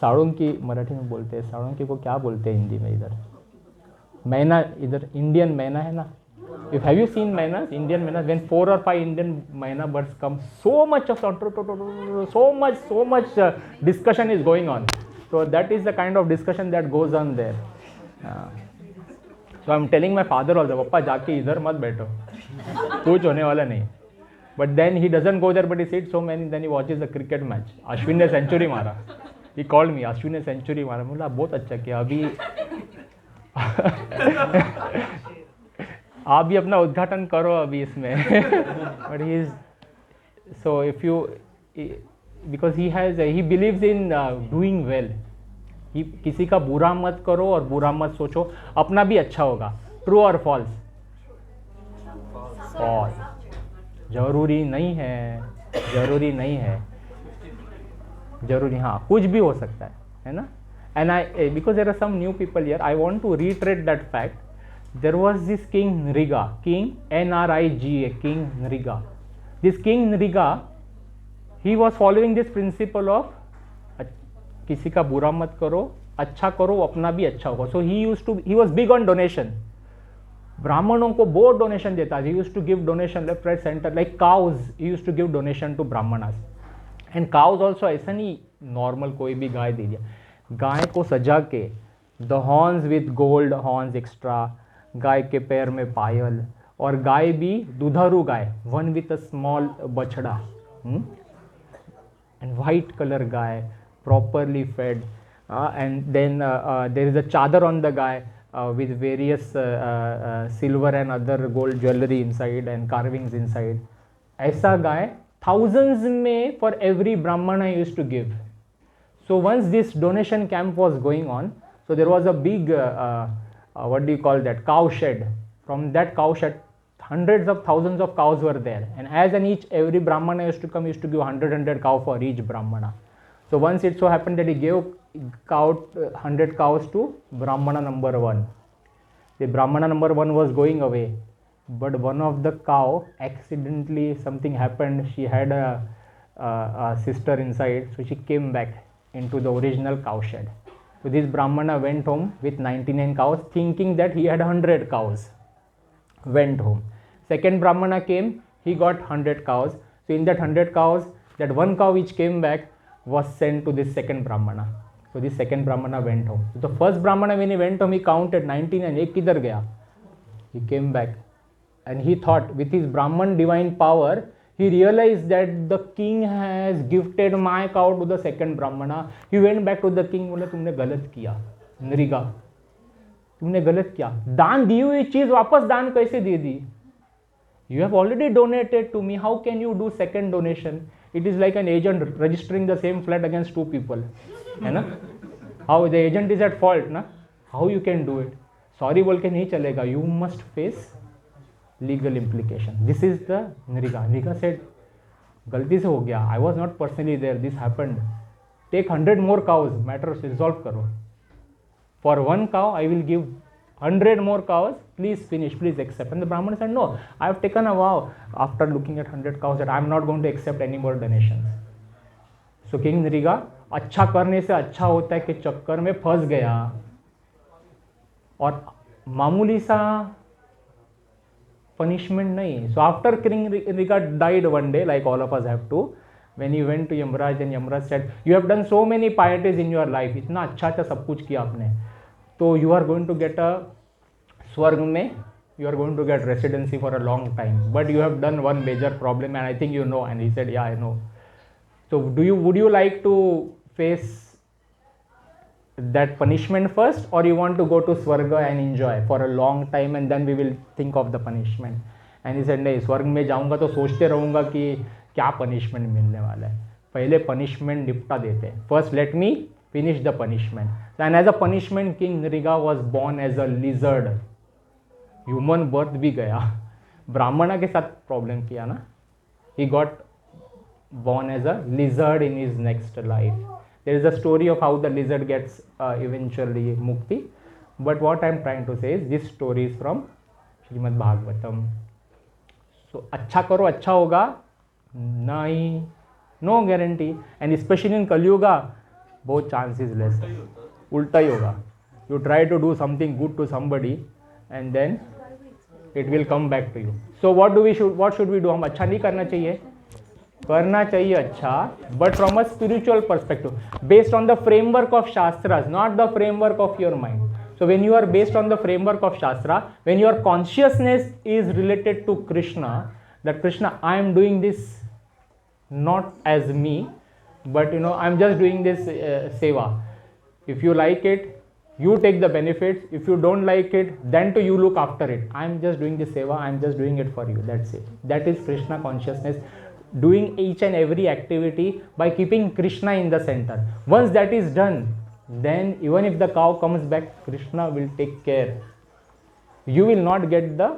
साड़ुंकी मराठी में बोलते हैं, साड़ुंकी को क्या बोलते हैं हिंदी में, इधर मैना, इधर इंडियन मैना है ना. If have you seen mynas, Indian mynas, when 4 or 5 Indian myna birds come, so much discussion is going on. So that is the kind of discussion that goes on there. So I'm telling my father also, पापा जाके इधर मत बैठो, कुछ होने वाला नहीं. But then he doesn't go there, but he sits so many, then he watches the cricket match. Ashwin ने सेंचुरी मारा, he called me, Ashwin ने सेंचुरी मारा. बोला बहुत अच्छा किया, अभी आप भी अपना उद्घाटन करो अभी इसमें. But he is, so if you, because he believes in doing well. He किसी का बुरा मत करो और बुरा मत सोचो, अपना भी अच्छा होगा. ट्रू और फॉल्स? फॉल्स. जरूरी नहीं है, जरूरी नहीं है, जरूरी, हाँ कुछ भी हो सकता है ना. And I, because there are some new people here, I want to retreat that fact. There was this king Nriga, king Nriga, king Nriga. This king Nriga, he was following this principle of किसी का बुरा मत करो, अच्छा करो, अपना भी अच्छा होगा. So he was big on donation. ब्राह्मणों को बहुत डोनेशन देता है. He used to give donation left right center, like cows. He used to give donation to brahmanas. And cows also, ऐसा नहीं नॉर्मल कोई भी गाय दे दिया. गाय को सजा के, the horns with gold horns extra, गाय के पैर में पायल, और गाय भी दुधारू गाय, one with a small bachhda, and white colour gai, properly fed, and then there is a chadar on the gai with various silver and other gold jewelry inside and carvings inside. ऐसा गाय thousands में for every brahmana used to give. So once this donation camp was going on, so there was a big what do you call that, cow shed. From that cow shed, hundreds of thousands of cows were there, and as an each every brahmana used to come, used to give 100 cow for each brahmana. So once it so happened that he gave 100 cows to brahmana number 1. The brahmana number 1 was going away, but one of the cow accidentally, something happened, she had a sister inside, so she came back into the original cow shed. So this brahmana went home with 99 cows, thinking that he had 100 cows. Went home. Second brahmana came, he got 100 cows. So in that 100 cows, that one cow which came back was sent to this second brahmana. So this second brahmana went home. So the first brahmana, when he went home, he counted 99. एक किधर गया? He came back, and he thought with his Brahman divine power, he realized that the king has gifted my cow to the second brahmana. He went back to the king, बोला तुमने गलत किया. नृगा, तुमने गलत किया, दान दी हुई चीज वापस दान कैसे दे दी? You have already donated to me, how can you do second donation? It is like an agent registering the same flat against two people, है ना? How the agent is at fault ना? How you can do it? Sorry बोल के नहीं चलेगा, you must face legal implication. This is the Nriga. Nriga said, गलती से हो गया, I was not personally there, this happened. Take 100 more cows, matter resolve करो. For one cow I will give 100 more cows, please finish, please accept. And the Brahman said, no, I have taken a vow after looking at 100 cows that I am not going to accept any more donations. So King Nriga, अच्छा करने से अच्छा होता है कि चक्कर में फंस गया और मामूली सा punishment नहीं. So after King Nriga died one day, like all of us have to, when he went to Yamraj and Yamraj said, you have done so many pieties in your life, इतना अच्छा अच्छा सब कुछ किया आपने, तो you are going to get a स्वर्ग में, you are going to get residency for a long time, but you have done one major problem and I think you know. And he said, yeah, I know. So would you like to face that punishment first, or you want to go to स्वर्ग and enjoy for a long time and then we will think of the punishment? And he said, नहीं, स्वर्ग में जाऊंगा तो सोचते रहूंगा कि क्या punishment मिलने वाला है, पहले punishment निपटा देते हैं, first let me finish the punishment. And as a punishment, King Nriga was born as a lizard. Human birth भी गया, ब्राह्मणा के साथ प्रॉब्लम किया ना, he got born as a lizard in his next life. There is a story of how the lizard gets eventually mukti, but what I am trying to say is this story is from Srimad Bhagavatam. So अच्छा करो अच्छा होगा नहीं, no guarantee, and especially in Kali Yuga बहुत chances less, उल्टा ही होगा. You try to do something good to somebody and then it will come back to you. So what should we do? हम अच्छा नहीं करना चाहिए, करना चाहिए अच्छा, but from a spiritual perspective, based on the framework of Shastras, not the framework of your mind. So when you are based on the framework of Shastra, when your consciousness is related to Krishna, that Krishna, I am doing this not as me, but I am just doing this seva. If you like it, you take the benefits. If you don't like it, then you look after it. I am just doing this seva, I am just doing it for you, that's it. That is Krishna consciousness, doing each and every activity by keeping Krishna in the center. Once that is done, then even if the cow comes back, Krishna will take care. You will not get the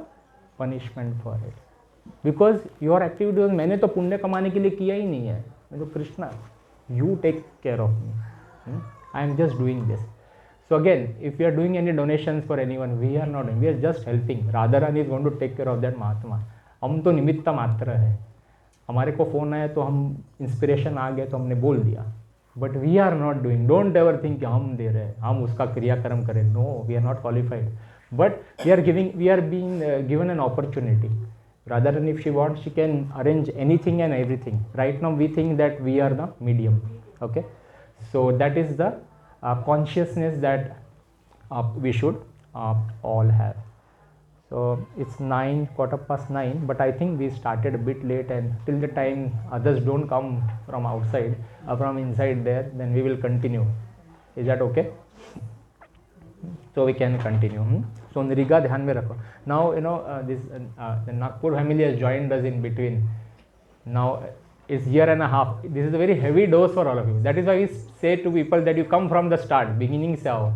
punishment for it, because your activity was, मैंने तो पुण्य कमाने के लिए किया ही नहीं है, मैं तो Krishna, you take care of me, I am just doing this. So again, if we are doing any donations for anyone, we are not doing, we are just helping. Radharani is going to take care of that Mahatma. हम तो निमित्त मात्र है, हमारे को phone आया तो हम इंस्पिरेशन आ गया तो हमने बोल दिया, but we are not doing. Don't ever think कि हम दे रहे हैं, हम उसका क्रियाक्रम करें. No, we are not qualified, but we are being given an opportunity. Radharani, if she wants, she can arrange anything and everything. Right now we think that we are the medium. Okay, so that is the consciousness that we should all have. So it's 9:15, but I think we started a bit late, and till the time others don't come from outside, from inside there, then we will continue. Is that okay? So we can continue. So Nriga ध्यान में रखो. Now the Nagpur family has joined us in between. Now it's year and a half. This is a very heavy dose for all of you. That is why we say to people that you come from the start, beginning से आओ.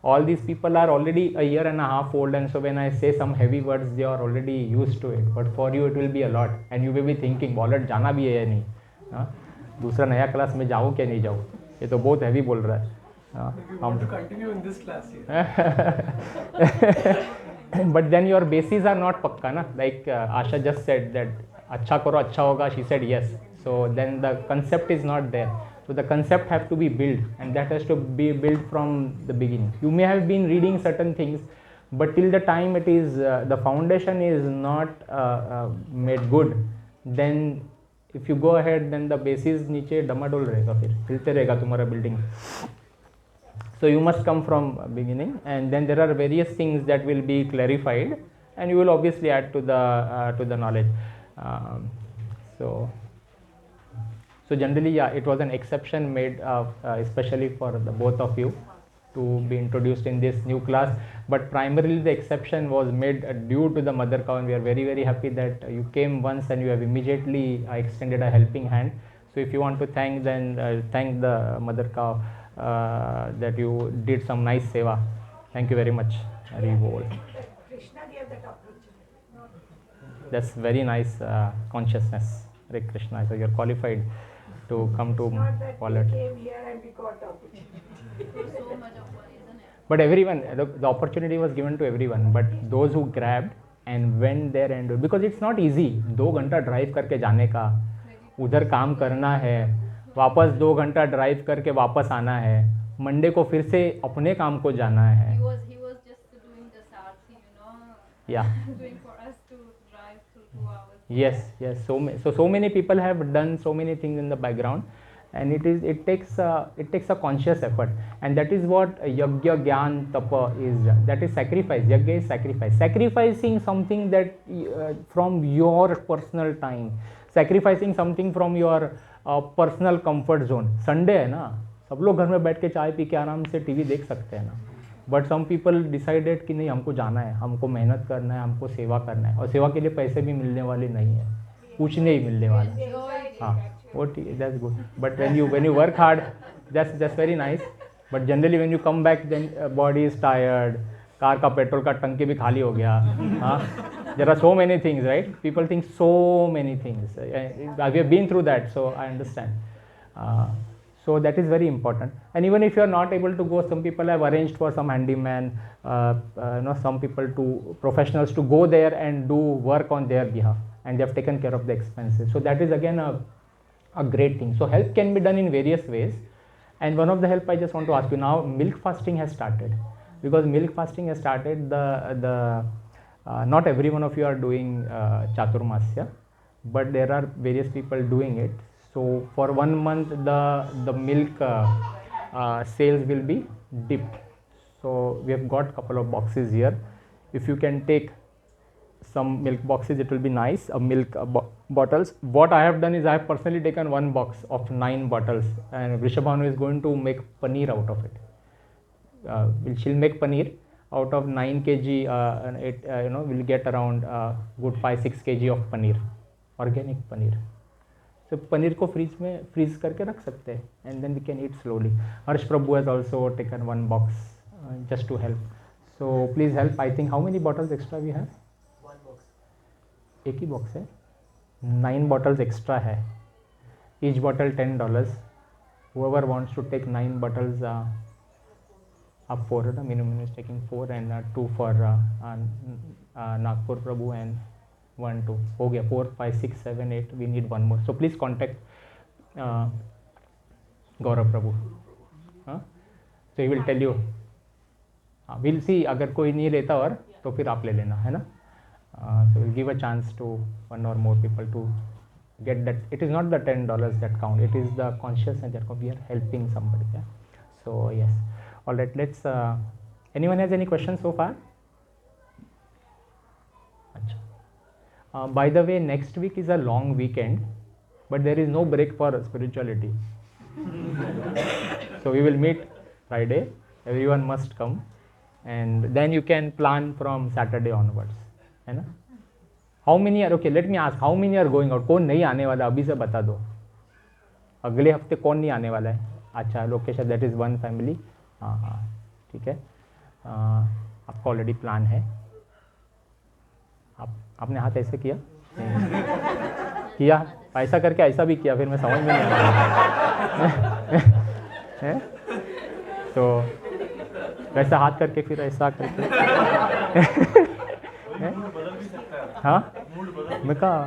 All these people are already a year and a half old, and so when I say some heavy words, they are already used to it. But for you it will be a lot, and you will be thinking, bowler जाना भी है या नहीं, दूसरा नया class में जाऊँ क्या नहीं जाऊँ, ये तो बहुत heavy बोल रहा है. We want to continue in this class here. But then your bases are not pakka na. Like Asha just said that अच्छा करो अच्छा होगा. She said yes. So then the concept is not there. So the concept have to be built, and that has to be built from the beginning. You may have been reading certain things, but till the time it is the foundation is not made good, then if you go ahead, then the basis नीचे डमाडोल रहेगा, फिर हिलते रहेगा तुम्हारा building. So you must come from beginning, and then there are various things that will be clarified, and you will obviously add to the knowledge. So generally, yeah, it was an exception made especially for the both of you. to be introduced in this new class, but primarily the exception was made due to the mother cow, and we are very, very happy that you came once and you have immediately extended a helping hand. So if you want to thank, then thank the mother cow that you did some nice seva. Thank you very much. Haribol. Krishna gave that opportunity. That's very nice consciousness. Hare Krishna. So you're qualified to come to Not that Wallet. we came here and we got the opportunity. So much of one, isn't it? But everyone, the opportunity was given to everyone. But those who grabbed and went there and because it's not easy. 2 घंटा drive करके जाने का, उधर काम करना है, वापस 2 घंटा ड्राइव करके वापस आना है, मंडे को फिर से अपने काम को जाना है. He was just doing the Sārathi, Yeah. doing for us to drive through 2 hours. Yes. So many people have done so many things in the background, and it takes a conscious effort, and that is what yajna, gyan, tapa is. That is sacrifice. Yajna is sacrifice. Sacrificing something that from your personal time, sacrificing something from your personal comfort zone. Sunday है ना, सब लोग घर में बैठ के चाय P के आराम से टीवी देख सकते हैं ना. बट सम पीपल डिसाइडेड कि नहीं, हमको जाना है, हमको मेहनत करना है, हमको सेवा करना है, और सेवा के लिए पैसे भी मिलने वाले नहीं है, कुछ नहीं मिलने वाला. हाँ, वो ठीक, that's good. But when you work hard, that's very nice. But generally when you come back, then body is tired. Car का पेट्रोल का टंकी भी खाली हो गया. हाँ, there are so many things, right? People think so many things. We have been through that, so I understand. So that is very important. And even if you are not able to go, some people have arranged for some handyman, some people to professionals to go there and do work on their behalf, and they have taken care of the expenses. So that is again a great thing. So help can be done in various ways. And one of the help I just want to ask you now, milk fasting has started. Because milk fasting has started, not every one of you are doing Chaturmasya, but there are various people doing it. So for 1 month the milk sales will be dipped. So we have got couple of boxes here. If you can take some milk boxes, it will be nice. Milk bottles. What I have done is I have personally taken 1 box of 9 bottles, and Vrishabhanu is going to make paneer out of it. She'll make paneer out of 9 kg. And it will get around good 5-6 kg of paneer, organic paneer. So paneer को freeze करके रख सकते हैं, and then we can eat slowly. Harsh Prabhu has also taken 1 box just to help. So please help. I think how many bottles extra we have? 1 box. एक ही box है. 9 bottles extra है. Each bottle $10. Whoever wants to take 9 bottles, up 4. The minimum is taking 4, and 2 for Nagpur Prabhu, and 1, 2. हो गया 4, 5, 6, 7, 8. We need 1 more. So please contact Gaurav Prabhu. So he will tell you. We'll see. अगर कोई नहीं लेता और तो फिर आप ले लेना, है ना? So we'll give a chance to 1 or more people to get that. It is not the $10 that count. It is the consciousness that we are helping somebody. Yeah? So yes. All right. Let's. Anyone has any questions so far? By the way, next week is a long weekend, but there is no break for spirituality. So we will meet Friday. Everyone must come, and then you can plan from Saturday onwards. है ना? How many are okay? Let me ask. How many are going out? कौन नहीं आने वाला? अभी से बता दो. अगले हफ्ते कौन नहीं आने वाला है? अच्छा, लोकेशन. That is 1 family. हाँ, ठीक है. आपका ऑलरेडी प्लान है. आपने हाथ ऐसे किया किया, ऐसा करके ऐसा भी किया, फिर मैं समझ में नहीं आया. तो वैसा हाथ करके फिर ऐसा करके. हाँ, मैं कहा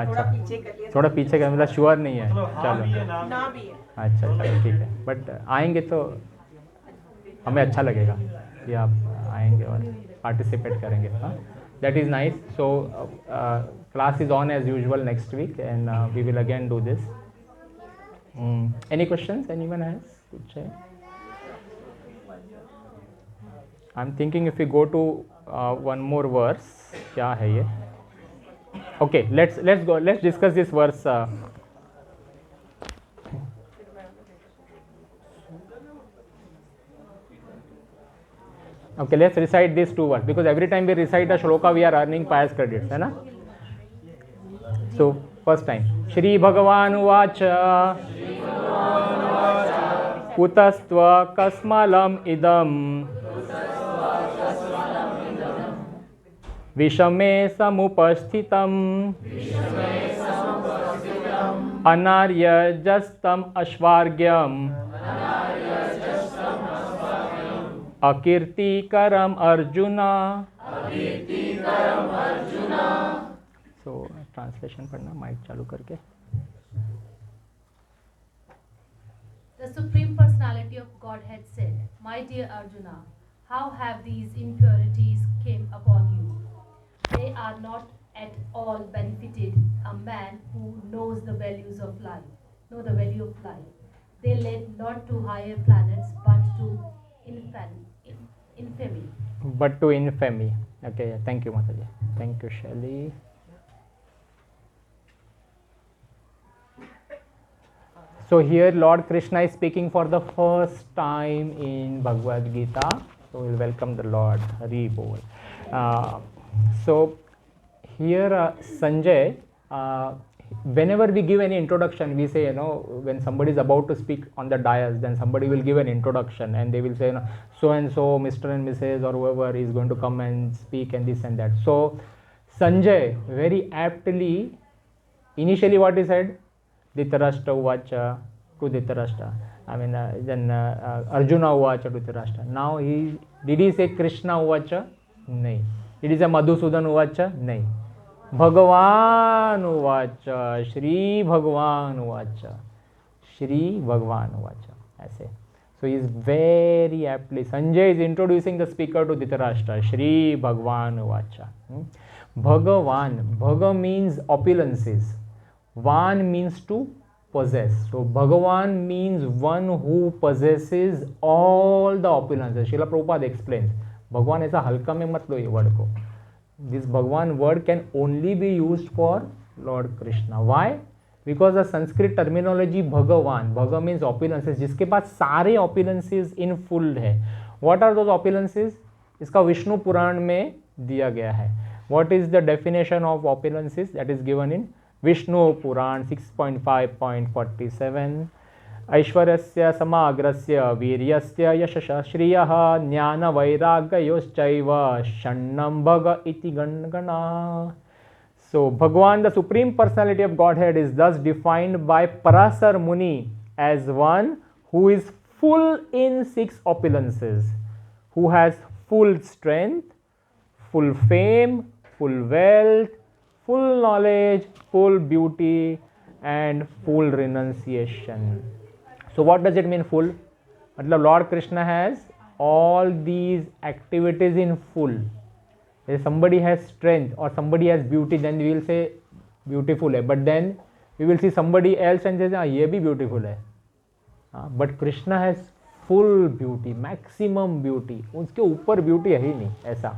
अच्छा, थोड़ा पीछे का मतलब श्योर नहीं है. चलो अच्छा, चलो ठीक है. बट आएंगे तो हमें अच्छा लगेगा कि आप आएंगे और पार्टिसिपेट करेंगे. हाँ, that is nice. So class is on as usual next week, and we will again do this. Any questions anyone has? I'm thinking if we go to 1 more verse. क्या है ये? Okay, let's go. Let's discuss this verse. Okay, let's recite these two words because every time we recite a shloka, we are earning pious credits, है ना? So first time, Shri Bhagavan Uvacha Kutastva Kasmalam Idam Vishame Samupasthitam Anarya Jastam Ashvargyam Akirti Karam Arjuna. So translation पढ़ना mic चालू करके. The Supreme Personality of Godhead said, "My dear Arjuna, how have these impurities came upon you? They are not at all benefited a man who knows the values of life, know the value of life. They led not to higher planets but to infamy." But to infamy. Okay, yeah. Thank you, Mataji. Thank you, Shelly. So here Lord Krishna is speaking for the first time in Bhagavad Gita. So we'll welcome the Lord. Haribol. So here Sanjay, whenever we give any introduction, we say, when somebody is about to speak on the dais, then somebody will give an introduction and they will say, so and so, Mr. and Mrs. or whoever is going to come and speak and this and that. So Sanjay very aptly, initially what he said, Dhritarashtra Uvacha to Dhritarashtra. Then Arjuna Uvacha to Dhritarashtra. Now did he say Krishna Uvacha? No. Did he say Madhusudan Uvacha? No. Bhagavan Uvacha, Shri Bhagavan Uvacha, Shri Bhagavan Uvacha. ऐसे. So he is very aptly. Sanjay is introducing the speaker to Dhritarashtra. Shri Bhagavan Uvacha. Bhagavan. Bhaga means opulences. Van means to possess. So Bhagavan means one who possesses all the opulences. Srila Prabhupada explains. Bhagavan ऐसा हल्का में मत लो ये word को. This Bhagavan word can only be used for Lord Krishna. Why? Because the Sanskrit terminology Bhagavan, Bhaga means opulences, जिसके पास सारे opulences in full है. What are those opulences? इसका विष्णु पुराण में दिया गया है. What is the definition of opulences? That is given in Vishnu Puran 6.5.47. ऐश्वर्यस्य समाग्रस्य वीर्यस्य यशः श्रियः ज्ञान वैराग्ययोश्चैव षण्णं भग इति गणगणा. So Bhagwan, the Supreme Personality of Godhead, is thus defined by Parasar Muni as one who is full in 6 opulences, who has full strength, full fame, full wealth, full knowledge, full beauty and full renunciation. So what does it mean full? मतलब Lord Krishna has all these activities in full. If somebody has strength or somebody has beauty, then we will say beautiful hai. But then we will see somebody else and say, ye bhi beautiful hai. But Krishna has full beauty, maximum beauty. उसके ऊपर beauty है ही नहीं ऐसा.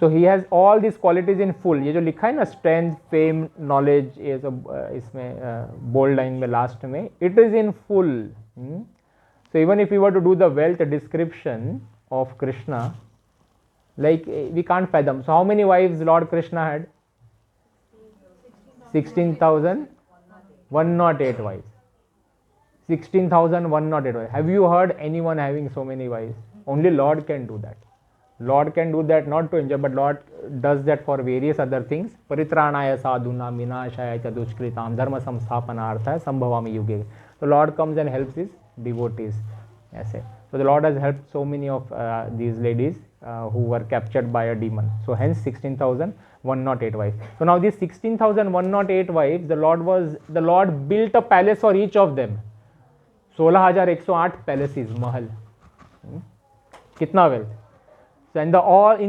So he has all these qualities in full. ये जो लिखा है ना strength, fame, knowledge, ये सब इसमें bold line में last में, it is in full. So even if we were to do the wealth description of Krishna, like we can't fathom. So how many wives Lord Krishna had? 16,108 wives. 16,108 wives. Have you heard anyone having so many wives? Only Lord can do that. Lord can do that not to enjoy, but Lord does that for various other things. Paritranaya sadhuna minashaya cha dushkritam dharma samsthapanartha sambhavami yuge. So Lord comes and helps his devotees. Yes. So the Lord has helped so many of these ladies who were captured by a demon. So hence 16,108 wives. So now these 16,108 wives, the Lord built a palace for each of them. 16,108 palaces, mahal. Kitna wealth? So in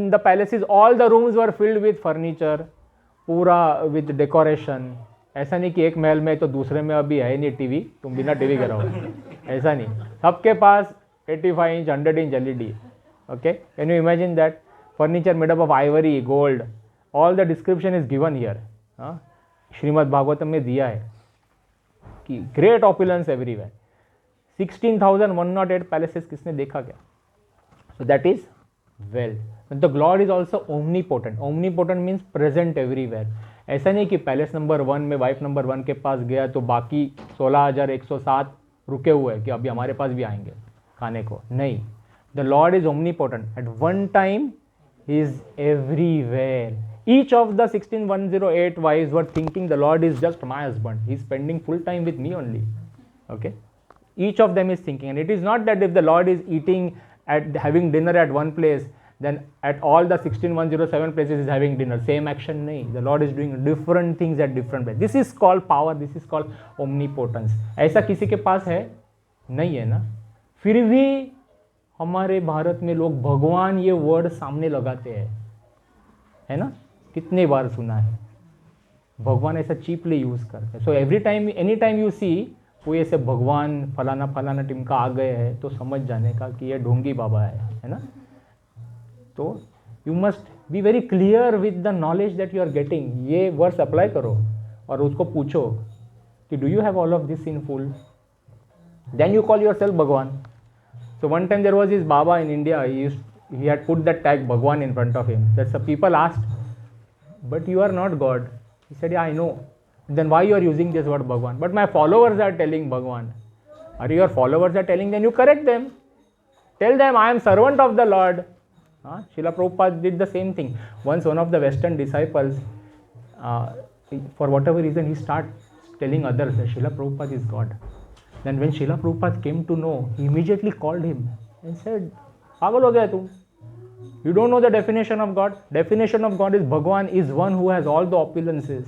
the palaces, all the rooms were filled with furniture, पूरा with decoration. ऐसा नहीं कि एक महल में तो दूसरे में अभी है नहीं टीवी, तुम बिना टीवी करो, ऐसा नहीं. सबके पास 85 inch, 100 inch LED. Okay, can you imagine that? Furniture made up of ivory, gold. All the description is given here. Shrimad Bhagavatam में दिया है कि great opulence everywhere. 16,108 palaces किसने देखा क्या? So that is well. The Lord is also omnipotent. Omnipotent means present everywhere. ऐसा नहीं कि पैलेस नंबर 1 में वाइफ नंबर 1 के पास गया तो बाकी 16,107 रुके हुए हैं कि अभी हमारे पास भी आएंगे खाने को. नहीं. The Lord is omnipotent. At one time, He is everywhere. Each of the 16,108 wives were thinking the Lord is just my husband. He is spending full time with me only. Okay. Each of them is thinking, and it is not that if the Lord is having dinner at one place, then at all the 16,107 places is having dinner. Same action, nahi. The Lord is doing different things at different places. This is called power. This is called omnipotence. ऐसा किसी के पास है? नहीं है ना. फिर भी हमारे भारत में लोग भगवान ये वर्ड सामने लगाते हैं, है ना. कितने बार सुना है. भगवान ऐसा चीपली यूज करते हैं. So every time, any time you see कोई ऐसे भगवान फलाना फलाना टीम का आ गए हैं तो समझ जाने का कि ये ढोंगी बाबा है ना. तो you must be very clear with the knowledge that you are getting. ये वर्ड्स अप्लाई करो और उसको पूछो कि do you have all of this in full. Then you call yourself Bhagwan. So one time there was this Baba in India, he had put that tag Bhagwan in front of him. That some people asked, but you are not God. He said, yeah, I know. Then why you are using this word Bhagwan? But my followers are telling Bhagwan. Are your followers are telling, then you correct them. Tell them, I am servant of the Lord. Srila Prabhupada did the same thing. Once one of the Western disciples, for whatever reason, he started telling others that Srila Prabhupada is God. Then when Srila Prabhupada came to know, he immediately called him and said, Pagal ho gaya tu. You don't know the definition of God? Definition of God is Bhagwan is one who has all the opulences.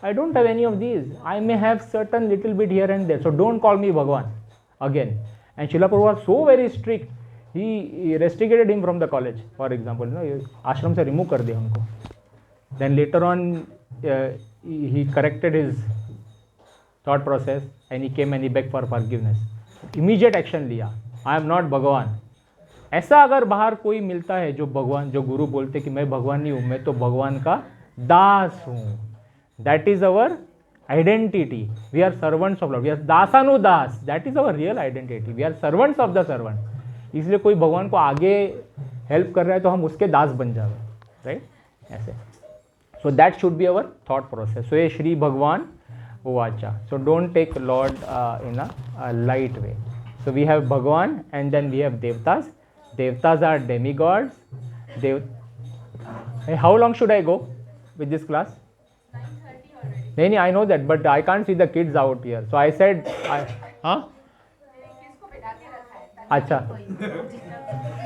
I don't have any of these. I may have certain little bit here and there. So don't call me Bhagwan again. And Srila Prabhupada was so very strict. He restricted him from the college, for example. Ashram se remove kar diya unko. Then later on, he corrected his thought process and he came and he begged for forgiveness. Immediate action लिया. I am not भगवान. ऐसा अगर बाहर कोई मिलता है जो भगवान, जो गुरु बोलते कि मैं भगवान नहीं हूँ, मैं तो भगवान का दास हूँ. That is our identity. We are servants of Lord. We are दासानु Das. That is our real identity. We are servants of the servant. इसलिए कोई भगवान को आगे हेल्प कर रहा है तो हम उसके दास बन जाए, राइट. ऐसे. So that should be our thought process. So ये श्री भगवान Uvacha. So don't take Lord in a light way. So we have Bhagwan and then we have Devtas. Devtas are demigods. Hey, how long should I go with this class? 9:30 already. No, I know that, but I can't see the kids out here. So I said, huh? अच्छा,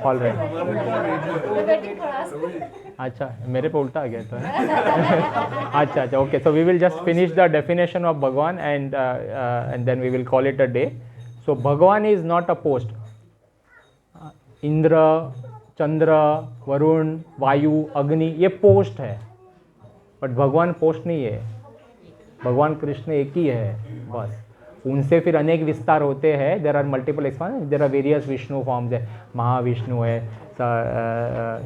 all right. अच्छा, मेरे पे उल्टा आ गया तो है. अच्छा, okay. So we will just finish the definition of Bhagwan and then we will call it a day. So Bhagwan is not a post. Indra, चंद्र, वरुण, वायु, अग्नि ये पोस्ट है. बट भगवान पोस्ट नहीं है. भगवान कृष्ण एक ही है बस. उनसे फिर अनेक विस्तार होते हैं. There are multiple expansion. There are various Vishnu forms है. महाविष्णु है,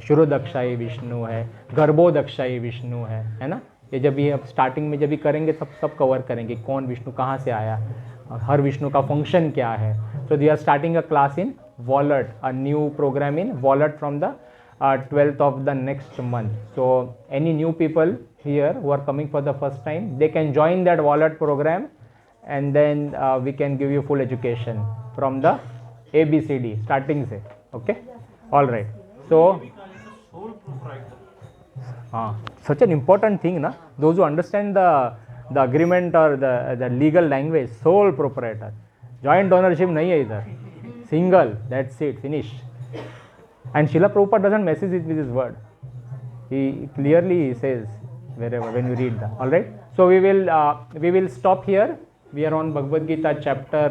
शुरोदक्षाई विष्णु है, गर्भोदक्षाई विष्णु है ना. ये जब ये अब स्टार्टिंग में जब भी करेंगे सब कवर करेंगे. कौन विष्णु कहाँ से आया, हर विष्णु का फंक्शन क्या है. So they are starting a class in wallet, a new program in wallet from the 12th of the next month. So any new people here who are coming for the first time, they can join that wallet program and then we can give you full education from the ABCD starting se. Okay, all right. So such an important thing na. Those who understand the agreement or the legal language, sole proprietor. Joint ownership nahi hai idhar. Single, that's it, finished. And Srila Prabhupada doesn't mess it with his word. He clearly says wherever when you read that. All right. So we will stop here. We are on Bhagavad Gita chapter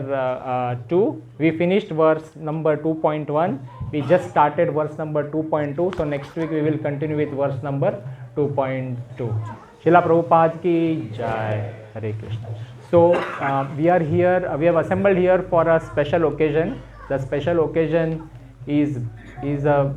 2. We finished verse number 2.1. We just started verse number 2.2. So next week we will continue with verse number 2.2. Srila Prabhupada ki jai. Hare Krishna. So we are here. We have assembled here for a special occasion. The special occasion is a